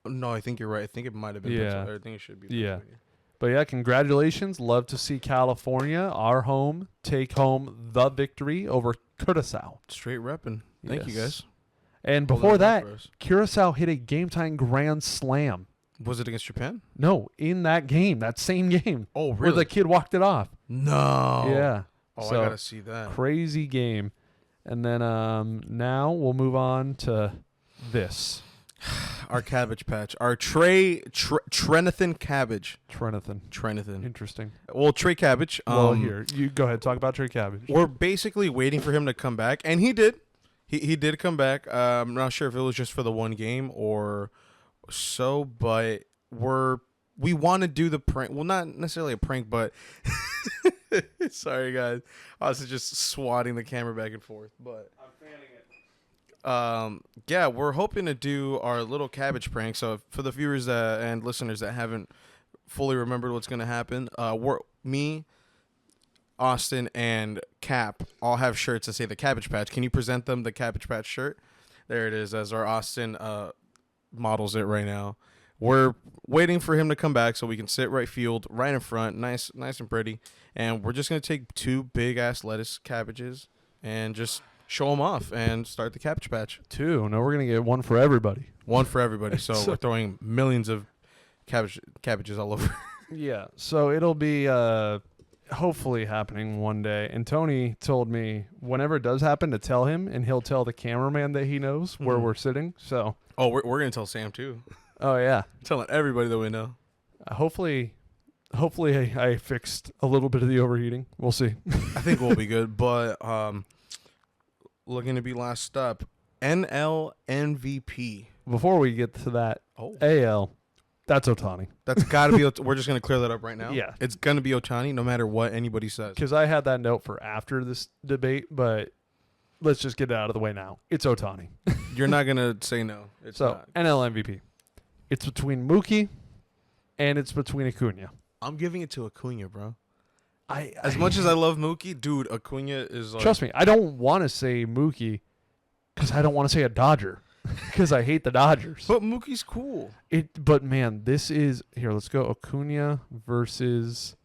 No, I think you're right. I think it might have been. Yeah. Pennsylvania. I think it should be. Yeah. Pennsylvania. But yeah, congratulations. Love to see California, our home, take home the victory over Curacao. Straight repping. Thank you, Yes. guys. And Hold before that that, for us. Curacao hit a game-tying grand slam. Was it against Japan? No, in that game, that same game, Oh, where the kid walked it off. No. Yeah. Oh, So, I gotta see that. crazy game. And then now we'll move on to this. Our Cabbage Patch. Our Trenathan Cabbage. Trenathan. Interesting. Well, Trey Cabbage. Well, here, you go ahead. Talk about Trey Cabbage. We're basically waiting for him to come back, and he did. He did come back. I'm not sure if it was just for the one game or so, but we want to do the prank. Well, not necessarily a prank, but sorry guys, I was just swatting the camera back and forth. But I'm fanning it. Yeah, we're hoping to do our little cabbage prank. So for the viewers and listeners that haven't fully remembered what's gonna happen, me, Austin, and Cap all have shirts that say the Cabbage Patch. Can you present them the Cabbage Patch shirt? There it is, as our Austin models it right now. We're waiting for him to come back so we can sit right field, right in front, nice and pretty. And we're just going to take 2 big-ass lettuce cabbages and just show them off and start the Cabbage Patch. 2. No, we're going to get one for everybody. One for everybody. So we're throwing millions of cabbages all over. Yeah. So it'll be hopefully happening one day. And Tony told me whenever it does happen to tell him, and he'll tell the cameraman that he knows where we're sitting. So. Oh, we're going to tell Sam, too. Oh, yeah. Telling everybody that we know. Hopefully I fixed a little bit of the overheating. We'll see. I think we'll be good. But looking to be last up, NL MVP. Before we get to that, Oh, AL, that's Ohtani. that's got to be. We're just going to clear that up right now. Yeah. It's going to be Ohtani no matter what anybody says. Because I had that note for after this debate, but let's just get it out of the way now. It's Ohtani. You're not going to say no. It's So, not. NL MVP. It's between Mookie and it's between Acuna. I'm giving it to Acuna, bro. As Much as I love Mookie, dude, Acuna is like... Trust me, I don't want to say Mookie because I don't want to say a Dodger because I hate the Dodgers. But Mookie's cool. But man, this is... Here, let's go Acuna versus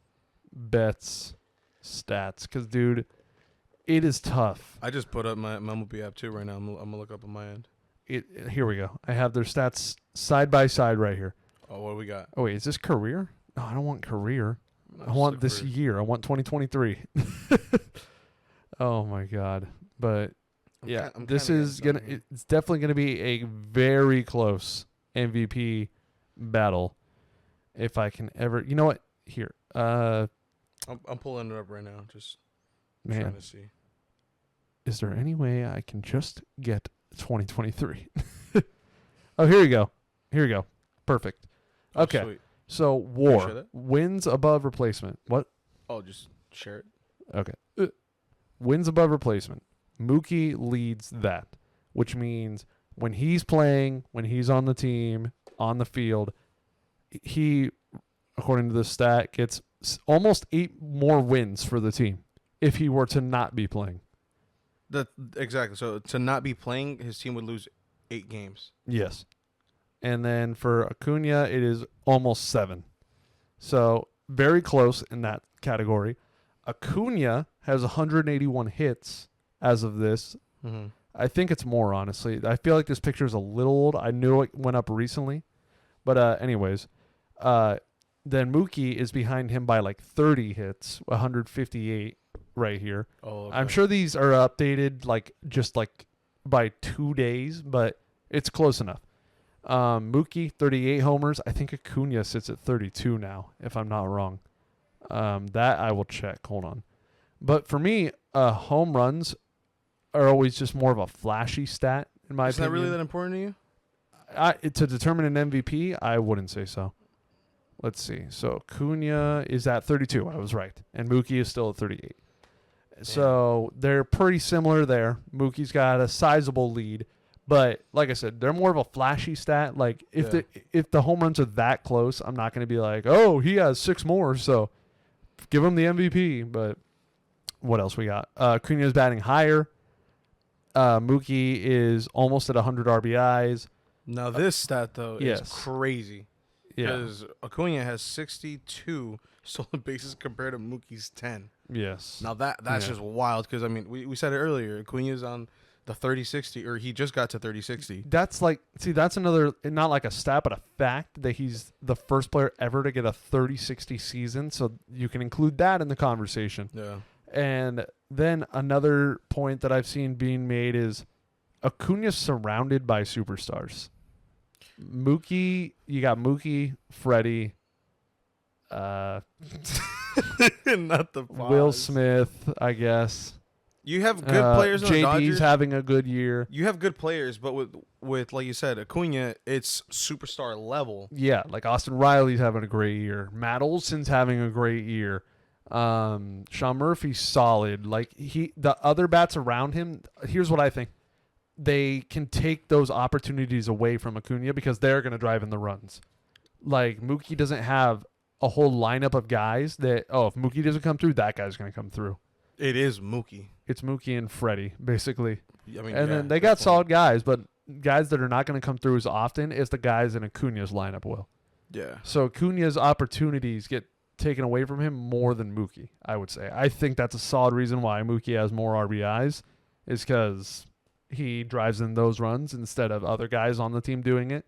Betts stats. Because, dude, it is tough. I just put up my MLB app, too, right now. I'm going to look up on my end. Here we go. I have their stats side by side right here. Oh, what do we got? Oh, wait, is this career? No, I don't want career. No, I want it's this year. I want 2023. Oh, my God. But, yeah, this is going to... It's definitely going to be a very close MVP battle. If I can ever... You know what? Here. I'm pulling it up right now. Just trying to see. Is there any way I can just get 2023? Oh, here you go. Perfect. Oh, Okay. sweet. So share WAR that? wins above replacement. What? Oh, just share it. Okay. Wins above replacement. Mookie leads that, which means when he's playing, when he's on the team, on the field, he, according to the stat, gets almost 8 more wins for the team if he were to not be playing. Exactly. So to not be playing, his team would lose 8 games. Yes. And then for Acuna, it is almost 7. So very close in that category. Acuna has 181 hits as of this. Mm-hmm. I think it's more, honestly. I feel like this picture is a little old. I knew it went up recently. But anyways, then Mookie is behind him by like 30 hits, 158 right here. Oh, okay. I'm sure these are updated just by 2 days, but it's close enough. Mookie, 38 homers. I think Acuna sits at 32 now, if I'm not wrong. That I will check. Hold on. But for me, home runs are always just more of a flashy stat, in my opinion. Isn't that really that important to you? To determine an MVP, I wouldn't say so. Let's see. So Acuna is at 32. I was right. And Mookie is still at 38. Damn. So they're pretty similar there. Mookie's got a sizable lead. But like I said, they're more of a flashy stat. Like if the home runs are that close, I'm not going to be like, oh, he has 6 more, so give him the MVP. But what else we got? Acuna's batting higher. Mookie is almost at 100 RBIs. Now this stat though is Yes. crazy Yeah. because Acuna has 62 stolen bases compared to Mookie's 10. Yes. Now that's just wild because I mean we said it earlier. Acuna's on the 30-60, or he just got to 30-60. That's that's another, not like a stat, but a fact that he's the first player ever to get a 30-60 season. So you can include that in the conversation. Yeah. And then another point that I've seen being made is Acuna's surrounded by superstars. Mookie, you got Mookie, Freddie, Not the Will pause. Smith, I guess. You have good players on the JD's Dodgers. having a good year. You have good players, but with like you said, Acuna, it's superstar level. Yeah, like Austin Riley's having a great year. Matt Olson's having a great year. Sean Murphy's solid. Like the other bats around him, here's what I think. They can take those opportunities away from Acuna because they're going to drive in the runs. Like Mookie doesn't have a whole lineup of guys that, if Mookie doesn't come through, that guy's going to come through. It is Mookie. It's Mookie and Freddie, basically. I mean, And then they got solid guys, but guys that are not going to come through as often as the guys in Acuna's lineup will. Yeah. So Acuna's opportunities get taken away from him more than Mookie, I would say. I think that's a solid reason why Mookie has more RBIs, is because he drives in those runs instead of other guys on the team doing it.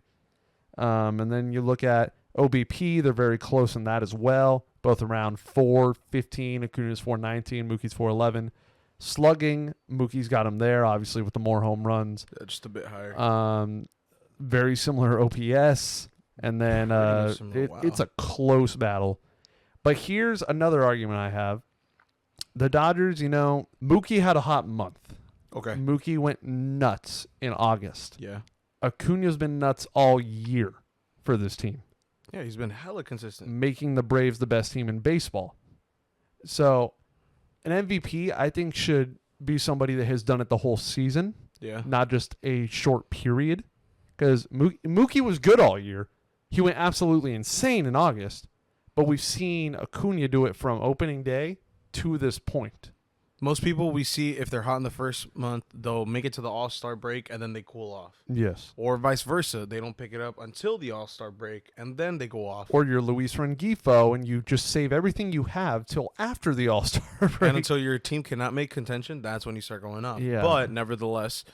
And then you look at OBP, they're very close in that as well, both around 415. Acuna's 419, Mookie's 411. Slugging, Mookie's got him there, obviously, with the more home runs. Yeah, just a bit higher. Very similar OPS. And then Pretty similar, wow. it's a close battle. But here's another argument I have. The Dodgers, Mookie had a hot month. Okay. Mookie went nuts in August. Yeah. Acuna's been nuts all year for this team, Yeah, he's been hella consistent. making the Braves the best team in baseball. So an MVP, I think, should be somebody that has done it the whole season, Yeah. not just a short period. Because Mookie was good all year. He went absolutely insane in August. But we've seen Acuna do it from opening day to this point. Most people we see, if they're hot in the first month, they'll make it to the All-Star break and then they cool off. Yes. Or vice versa. They don't pick it up until the All-Star break and then they go off. Or you're Luis Rengifo and you just save everything you have till after the All-Star break. And until your team cannot make contention, that's when you start going up. Yeah. But nevertheless,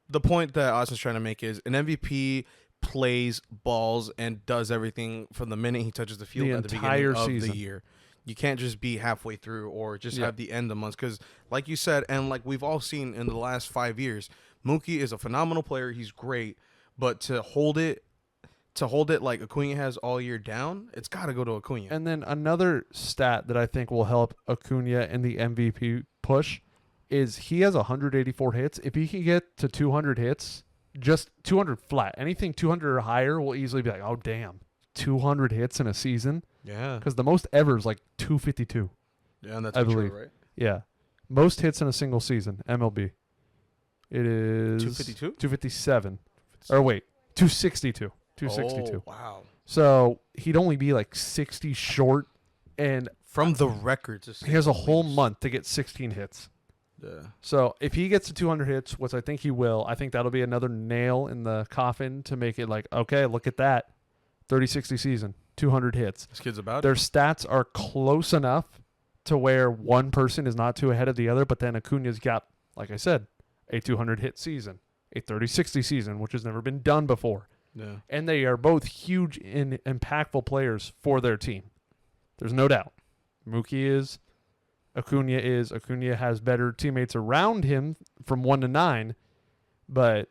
the point that Austin's trying to make is an MVP plays balls and does everything from the minute he touches the field The at the entire beginning of season. the year. You can't just be halfway through or just Yeah. have the end of months because, like you said, and like we've all seen in the last 5 years, Mookie is a phenomenal player. He's great, but to hold it like Acuna has all year down, it's got to go to Acuna. And then another stat that I think will help Acuna in the MVP push is he has 184 hits. If he can get to 200 hits, just 200 flat, anything 200 or higher will easily be like, oh, damn, 200 hits in a season. Yeah. Because the most ever is like 252. Yeah, and that's I true, believe. right? Yeah. Most hits in a single season, MLB. It is 252? 257. Or wait, 262. 262. Oh, wow. So he'd only be like 60 short, and From the records. he has a whole month to get 16 hits. Yeah. So if he gets to 200 hits, which I think he will, I think that'll be another nail in the coffin to make it like, okay, look at that. 30-60 season, 200 hits. This kid's about Their it. stats are close enough to where one person is not too ahead of the other, but then Acuna's got, like I said, a 200 hit season, a 30-60 season, which has never been done before. Yeah. And they are both huge and impactful players for their team. There's no doubt. Mookie is. Acuna has better teammates around him from 1 to 9, but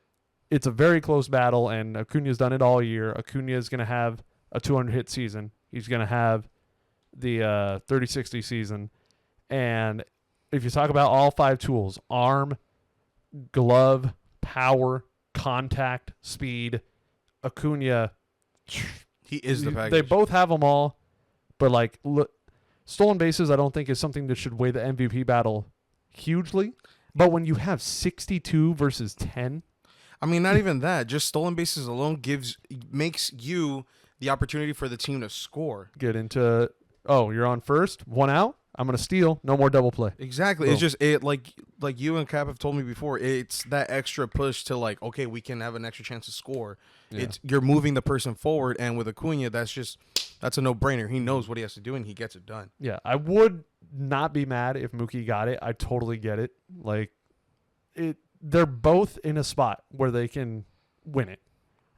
it's a very close battle, and Acuna's done it all year. Acuna is going to have a 200-hit season. He's going to have the 30-60 season. And if you talk about all 5 tools, arm, glove, power, contact, speed, Acuna, He is the package. they both have them all, but like stolen bases, I don't think is something that should weigh the MVP battle hugely. But when you have 62 versus 10, I mean, not even that. Just stolen bases alone makes you the opportunity for the team to score. get into, oh, you're on first, 1 out, I'm gonna steal, no more double play. Exactly. Boom. It's just like like you and Cap have told me before, it's that extra push to like, okay, we can have an extra chance to score. Yeah. You're moving the person forward, and with Acuna, that's a no-brainer. He knows what he has to do, and he gets it done. Yeah, I would not be mad if Mookie got it. I totally get it. Like, they're both in a spot where they can win it.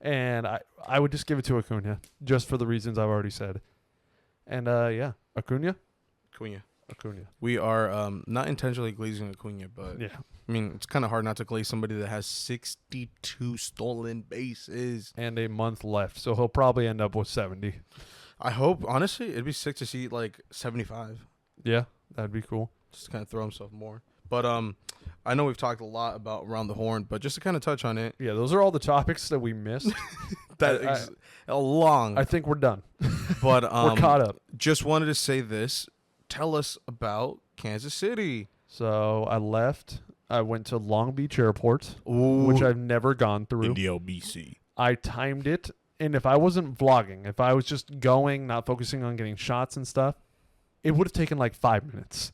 And I would just give it to Acuna, just for the reasons I've already said. And, yeah, Acuna. We are not intentionally glazing Acuna, but, Yeah. I mean, it's kind of hard not to glaze somebody that has 62 stolen bases. And a month left, so he'll probably end up with 70. I hope, honestly, it'd be sick to see, like, 75. Yeah, that'd be cool. Just to kind of throw himself more. But I know we've talked a lot about Around the Horn, but just to kind of touch on it. Yeah, those are all the topics that we missed. I think we're done. But we're caught up. Just wanted to say this. Tell us about Kansas City. So I left. I went to Long Beach Airport, Ooh. which I've never gone through. In the LBC. I timed it, and if I wasn't vlogging, if I was just going, not focusing on getting shots and stuff, it would have taken like 5 minutes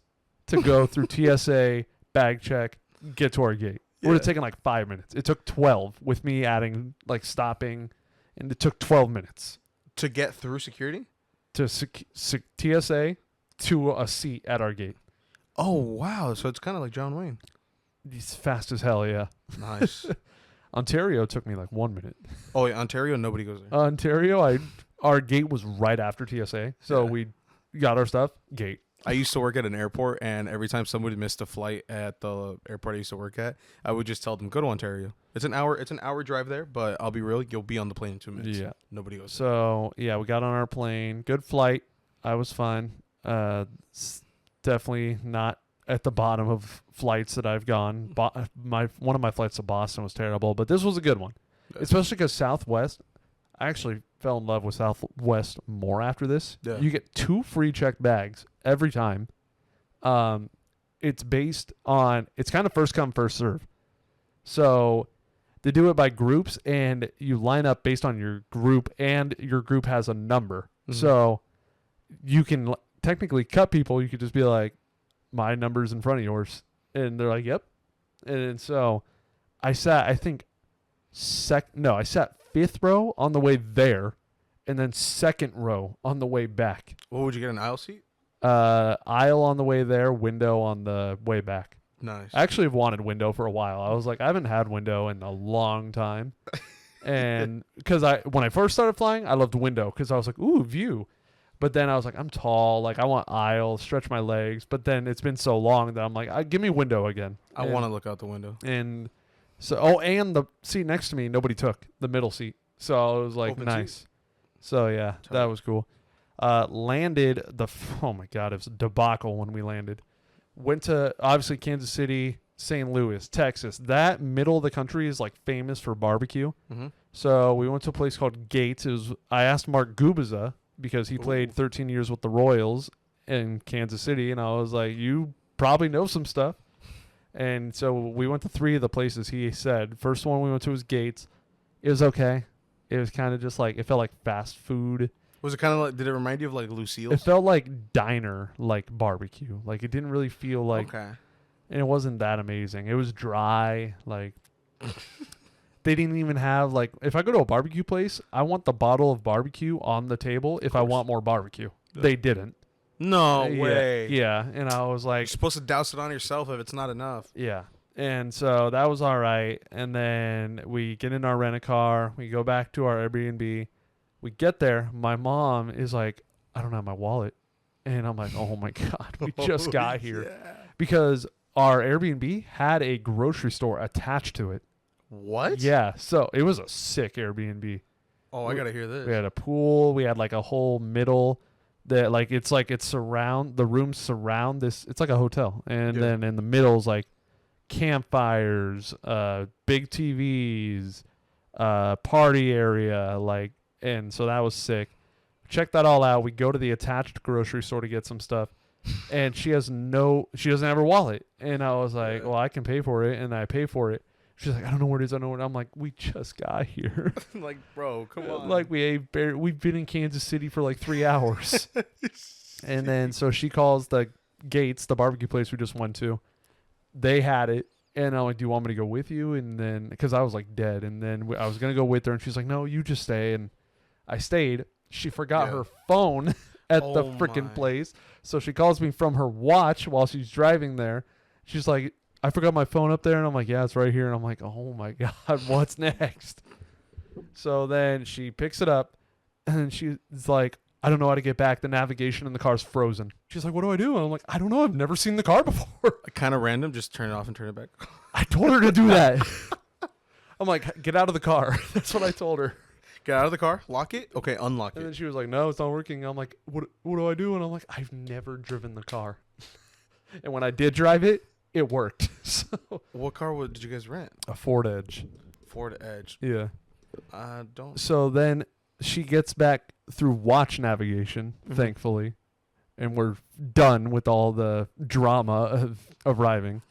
to go through TSA, bag check, get to our gate. It would have taken like 5 minutes. It took 12 with me adding, like, stopping, and it took 12 minutes. To get through security? To TSA to a seat at our gate. Oh, wow. So it's kind of like John Wayne. He's fast as hell, yeah. Nice. Ontario took me like 1 minute. Oh, yeah, Ontario, nobody goes there. Ontario, our gate was right after TSA, so we got our stuff, gate. I used to work at an airport, and every time somebody missed a flight at the airport I used to work at, I would just tell them, go to Ontario. It's an hour drive there, but I'll be real, you'll be on the plane in 2 minutes. Yeah. Nobody goes So, yeah, we got on our plane. Good flight. I was fine. Definitely not at the bottom of flights that I've gone. One of my flights to Boston was terrible, but this was a good one. Especially because Southwest, I actually fell in love with Southwest more after this. Yeah. You get 2 free checked bags every time. It's based on, it's kind of first come, first serve. So they do it by groups, and you line up based on your group, and your group has a number. Mm-hmm. So you can technically cut people. You could just be like, my number's in front of yours. And they're like, yep. And so I sat, I think, I sat 5th row on the way there, and then 2nd row on the way back. What would you get, an aisle seat? Aisle on the way there, window on the way back. Nice. I actually have wanted window for a while. I was like, I haven't had window in a long time. And because when I first started flying, I loved window because I was like, ooh, view. But then I was like, I'm tall. Like, I want aisle, stretch my legs. But then it's been so long that I'm like, give me window again. I want to look out the window. And so, and the seat next to me, nobody took the middle seat. So I was like, Open nice. seat? So yeah, that was cool. Landed oh my God, it was a debacle when we landed. Went to, obviously, Kansas City, St. Louis, Texas. That middle of the country is like famous for barbecue. Mm-hmm. So we went to a place called Gates. I asked Mark Gubiza, because he played 13 years with the Royals in Kansas City, and I was like, you probably know some stuff. And so we went to 3 of the places he said. First one we went to was Gates. It was okay. It was kind of just like, it felt like fast food. Was it kind of like, did it remind you of like Lucille's? It felt like diner, like barbecue. Like, it didn't really feel like, okay. And it wasn't that amazing. It was dry. Like, they didn't even have, like, if I go to a barbecue place, I want the bottle of barbecue on the table if I want more barbecue. Yeah. They didn't. No way. Yeah. And I was like, you're supposed to douse it on yourself if it's not enough. Yeah. And so that was all right. And then we get in our rent-a-car. We go back to our Airbnb. We get there. My mom is like, I don't have my wallet. And I'm like, oh, my God. We just got here. Yeah. Because our Airbnb had a grocery store attached to it. What? Yeah. So it was a sick Airbnb. Oh, I got to hear this. We had a pool. We had like a whole middle that the rooms surround this. It's like a hotel. And then in the middle is like campfires, big TVs, party area, like, and so that was sick. Check that all out. We go to the attached grocery store to get some stuff, and she doesn't have her wallet. And I was like, well, I can pay for it, and I pay for it. She's like, I don't know where it is. I don't know where. I'm like, we just got here. Like, bro, come on. Like, we've been in Kansas City for like 3 hours. And then so she calls the Gates, the barbecue place we just went to. they had it. And I'm like, do you want me to go with you? And then, because I was like dead. And then I was going to go with her. And she's like, no, you just stay. And I stayed. She forgot her phone at the freaking place. So she calls me from her watch while she's driving there. She's like, I forgot my phone up there. And I'm like, yeah, it's right here. And I'm like, oh my God, what's next? So then she picks it up. And she's like, I don't know how to get back. The navigation in the car's frozen. She's like, what do I do? And I'm like, I don't know. I've never seen the car before. Kind of random. Just turn it off and turn it back. I told her to do that. I'm like, get out of the car. That's what I told her. Get out of the car. Lock it. Okay, unlock it. And then she was like, no, it's not working. I'm like, what do I do? And I'm like, I've never driven the car. And when I did drive it, it worked. So what car did you guys rent? a Ford Edge. Ford Edge. Yeah. Don't. So then she gets back through watch navigation, thankfully. And we're done with all the drama of arriving.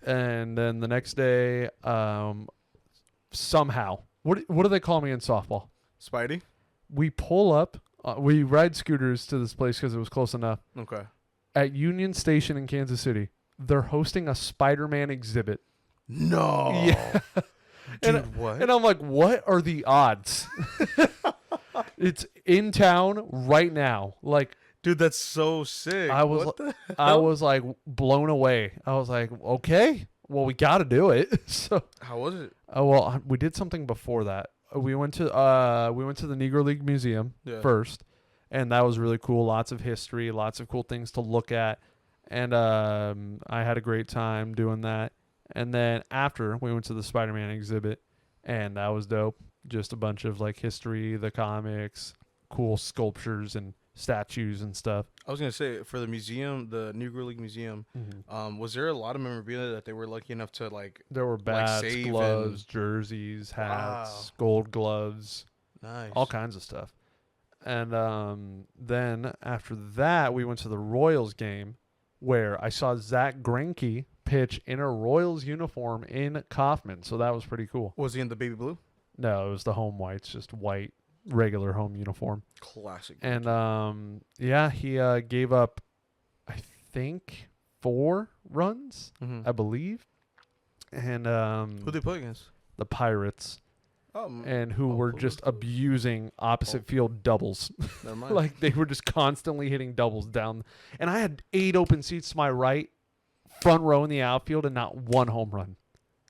And then the next day, somehow, what do they call me in softball? Spidey? We pull up, we ride scooters to this place because it was close enough. Okay. At Union Station in Kansas City, they're hosting a Spider-Man exhibit. No. Yeah. Dude, what? And I'm like, what are the odds? It's in town right now. Like, dude, that's so sick. I was like blown away. I was like, okay, well, we got to do it. So how was it? well, we did something before that. We went to the Negro League Museum first, and that was really cool. Lots of history, lots of cool things to look at, and I had a great time doing that. And then after, we went to the Spider-Man exhibit, and that was dope. Just a bunch of like history, the comics, cool sculptures and statues and stuff. I was gonna say, for the museum, the Negro League Museum, was there a lot of memorabilia that they were lucky enough to like? There were bats, save gloves, jerseys, hats, gold gloves, nice, all kinds of stuff. And then after that, we went to the Royals game, where I saw Zach Greinke pitch in a Royals uniform in Kauffman. So that was pretty cool. Was he in the baby blue? No, it was the home whites, just white, regular home uniform. Classic. And he gave up, I think, 4 runs, I believe. And who they play against? The Pirates. And who were just abusing opposite field doubles. Never mind. Like, they were just constantly hitting doubles down. And I had 8 open seats to my right, front row in the outfield, and not 1 home run.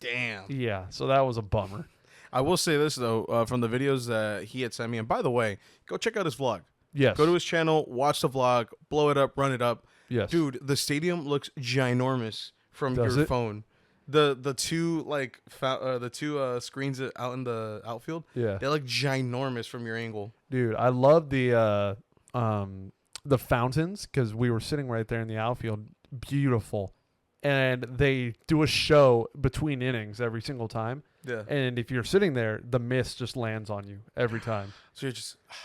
Damn. Yeah, so that was a bummer. I will say this, though, from the videos that he had sent me. And by the way, go check out his vlog. Yes. Go to his channel, watch the vlog, blow it up, run it up. Yes. Dude, the stadium looks ginormous from Does your it? phone. The two screens out in the outfield, Yeah. they look ginormous from your angle. Dude, I love the fountains, because we were sitting right there in the outfield. Beautiful. And they do a show between innings every single time. Yeah. And if you're sitting there, the mist just lands on you every time. So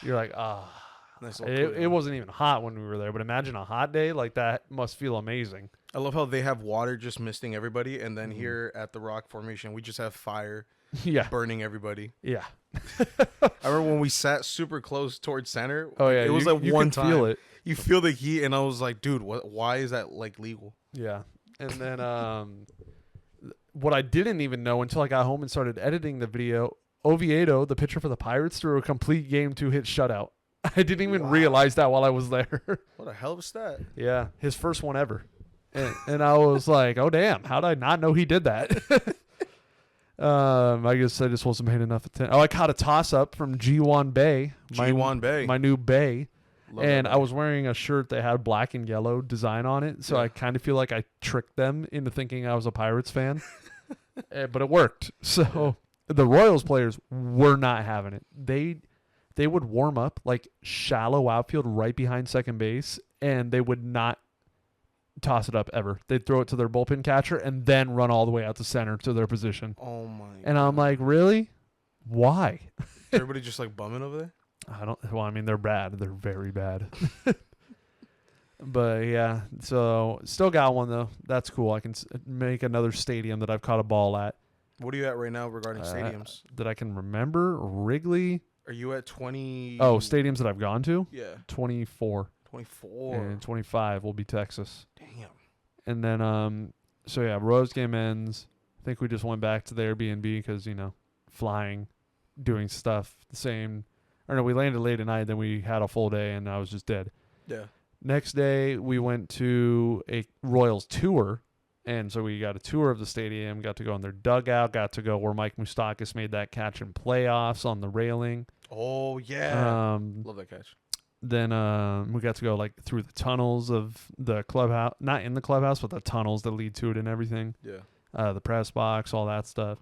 you're like, ah. Nice. It wasn't even hot when we were there, but imagine a hot day like that. Must feel amazing. I love how they have water just misting everybody, and then here at the Rock Formation, we just have fire burning everybody. Yeah. I remember when we sat super close towards center. Oh yeah, it was like you one could time. feel it. You feel the heat, and I was like, dude, why is that like legal? Yeah. And then what I didn't even know until I got home and started editing the video, Oviedo, the pitcher for the Pirates, threw a complete game 2-hit shutout. I didn't even realize that while I was there. What a hell of a stat. Yeah, his first one ever. And I was like, oh, damn, how did I not know he did that? I guess I just wasn't paying enough attention. Oh, I caught a toss-up from G1 Bay. My new Bay. Love and that. I was wearing a shirt that had black and yellow design on it, so I kind of feel like I tricked them into thinking I was a Pirates fan. But it worked. So the Royals players were not having it. They would warm up like shallow outfield right behind second base, and they would not toss it up ever. They'd throw it to their bullpen catcher and then run all the way out to center to their position. Oh my! And I'm like, really? Why? Everybody just like bumming over there? Well, I mean, they're bad. They're very bad. But yeah, so still got one though. That's cool. I can make another stadium that I've caught a ball at. What are you at right now regarding stadiums? That I can remember. Wrigley. Are you at 20? Oh, stadiums that I've gone to? Yeah. 24. 24. And 25 will be Texas. Damn. And then So yeah, Rose game ends. I think we just went back to the Airbnb because, flying, doing stuff the same. Or no, we landed late at night, then we had a full day, and I was just dead. Yeah. Next day, we went to a Royals tour, and so we got a tour of the stadium, got to go in their dugout, got to go where Mike Moustakas made that catch in playoffs on the railing. Oh, yeah. Um, Love that catch. Then we got to go like through the tunnels of the clubhouse, not in the clubhouse, but the tunnels that lead to it and everything. Yeah. The press box, all that stuff,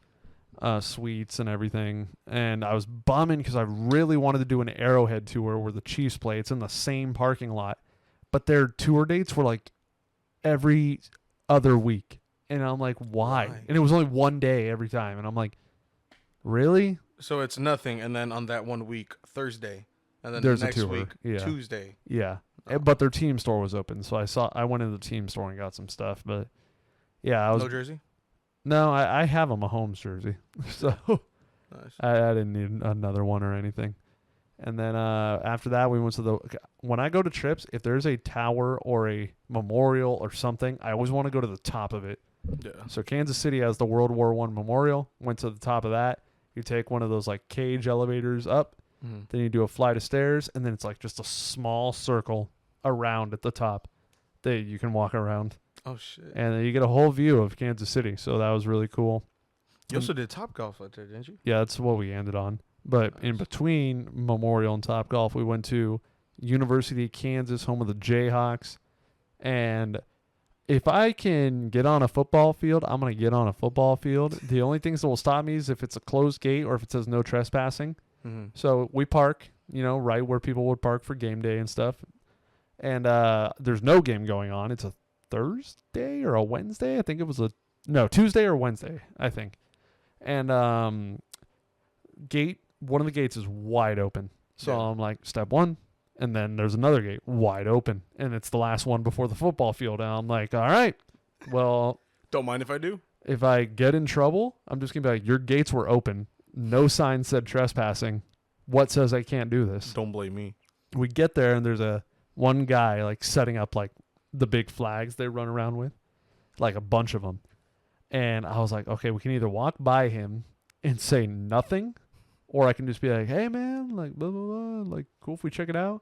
suites and everything. And I was bumming because I really wanted to do an Arrowhead tour where the Chiefs play. It's in the same parking lot, but their tour dates were like every other week, and I'm like, why? And it was only one day every time, and I'm like, really? So it's nothing, and then on that 1 week, Thursday. And then There's the next a tour. week, Yeah. Tuesday. Yeah. Oh. But their team store was open, so I went into the team store and got some stuff. But yeah, I was No jersey? no, I have a Mahomes jersey, so Nice. I didn't need another one or anything. And then after that, we went to when I go to trips, if there's a tower or a memorial or something, I always want to go to the top of it. Yeah. So Kansas City has the World War I memorial. Went to the top of that. You take one of those like cage elevators up. Mm-hmm. Then you do a flight of stairs, and then it's like just a small circle around at the top that you can walk around. Oh, shit. And then you get a whole view of Kansas City. So that was really cool. You also did Top Golf out there, didn't you? Yeah, that's what we ended on. But Nice. in between Memorial and Top Golf, we went to University of Kansas, home of the Jayhawks. And if I can get on a football field, I'm going to get on a football field. The only things that will stop me is if it's a closed gate or if it says no trespassing. Mm-hmm. So we park, right where people would park for game day and stuff. And there's no game going on. It's a Thursday or a Wednesday. I think it was Tuesday or Wednesday, I think. And one of the gates is wide open. So Yeah. I'm like, step one. And then there's another gate wide open. And it's the last one before the football field. And I'm like, all right, well. Don't mind if I do. If I get in trouble, I'm just going to be like, your gates were open. No sign said trespassing. What says I can't do this? Don't blame me. We get there, and there's one guy like setting up like the big flags they run around with, like a bunch of them. And I was like, okay, we can either walk by him and say nothing, or I can just be like, hey, man, like, blah, blah, blah, like, cool if we check it out.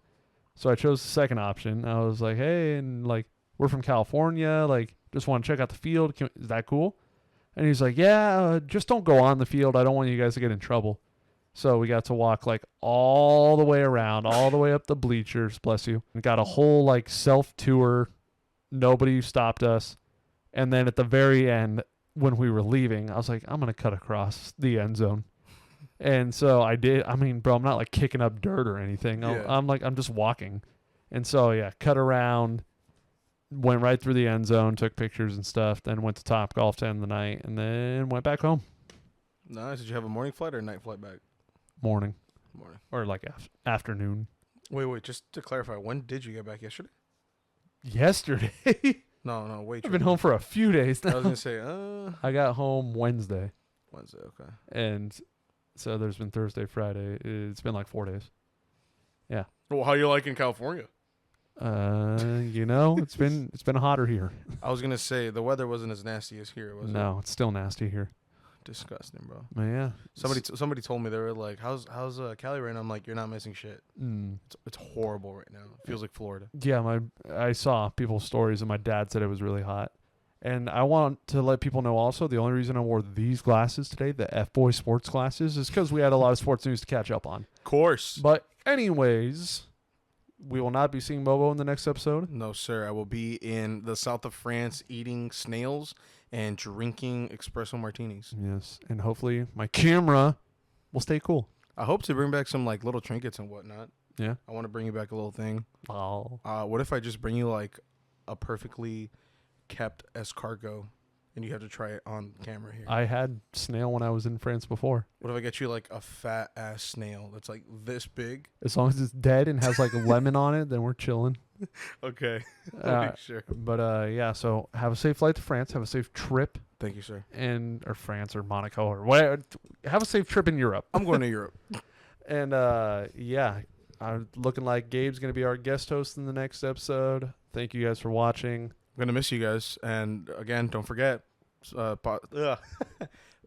So I chose the second option. I was like, hey, and like, we're from California, like, just want to check out the field. Is that cool? And he's like, yeah, just don't go on the field. I don't want you guys to get in trouble. So we got to walk like all the way around, all the way up the bleachers, bless you. And got a whole like self-tour. Nobody stopped us. And then at the very end, when we were leaving, I was like, I'm going to cut across the end zone. And so I did. I mean, bro, I'm not like kicking up dirt or anything. Yeah. I'm just walking. And so, yeah, cut around. Went right through the end zone, took pictures and stuff, then went to Top Golf to end the night, and then went back home. Nice. Did you have a morning flight or a night flight back? Morning. Morning. Or like afternoon. Wait. Just to clarify, when did you get back yesterday? Yesterday. No. Wait. I've been home for a few days now. I was gonna say, I got home Wednesday. Wednesday. Okay. And so there's been Thursday, Friday. It's been like 4 days. Yeah. Well, how you like in California? It's been hotter here. I was gonna say the weather wasn't as nasty as here, was it? No, it's still nasty here. Disgusting, bro. But yeah. Somebody told me, they were like, "How's Cali right now?" I'm like, "You're not missing shit. It's horrible right now. It feels like Florida." Yeah, I saw people's stories, and my dad said it was really hot. And I want to let people know also, the only reason I wore these glasses today, the F-Boy sports glasses, is because we had a lot of sports news to catch up on. Of course. But anyways, we will not be seeing Mobo in the next episode. No, sir. I will be in the south of France eating snails and drinking espresso martinis. Yes, and hopefully my camera will stay cool. I hope to bring back some like little trinkets and whatnot. Yeah. I want to bring you back a little thing. Oh. What if I just bring you like a perfectly kept escargot and you have to try it on camera here? I had snail when I was in France before. What if I get you like a fat ass snail that's like this big? As long as it's dead and has like a lemon on it, then we're chilling. Okay. Sure. But yeah, so have a safe flight to France. Have a safe trip. Thank you, sir. Or France or Monaco or whatever. Have a safe trip in Europe. I'm going to Europe. And yeah, I'm looking like Gabe's going to be our guest host in the next episode. Thank you guys for watching. gonna miss you guys. And again, don't forget,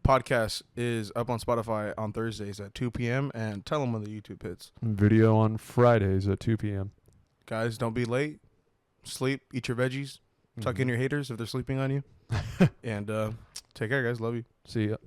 podcast is up on Spotify on Thursdays at 2 p.m. And tell them when the YouTube hits. Video on Fridays at 2 p.m. Guys, don't be late. Sleep. Eat your veggies. Tuck in your haters if they're sleeping on you. And take care, guys. Love you. See ya.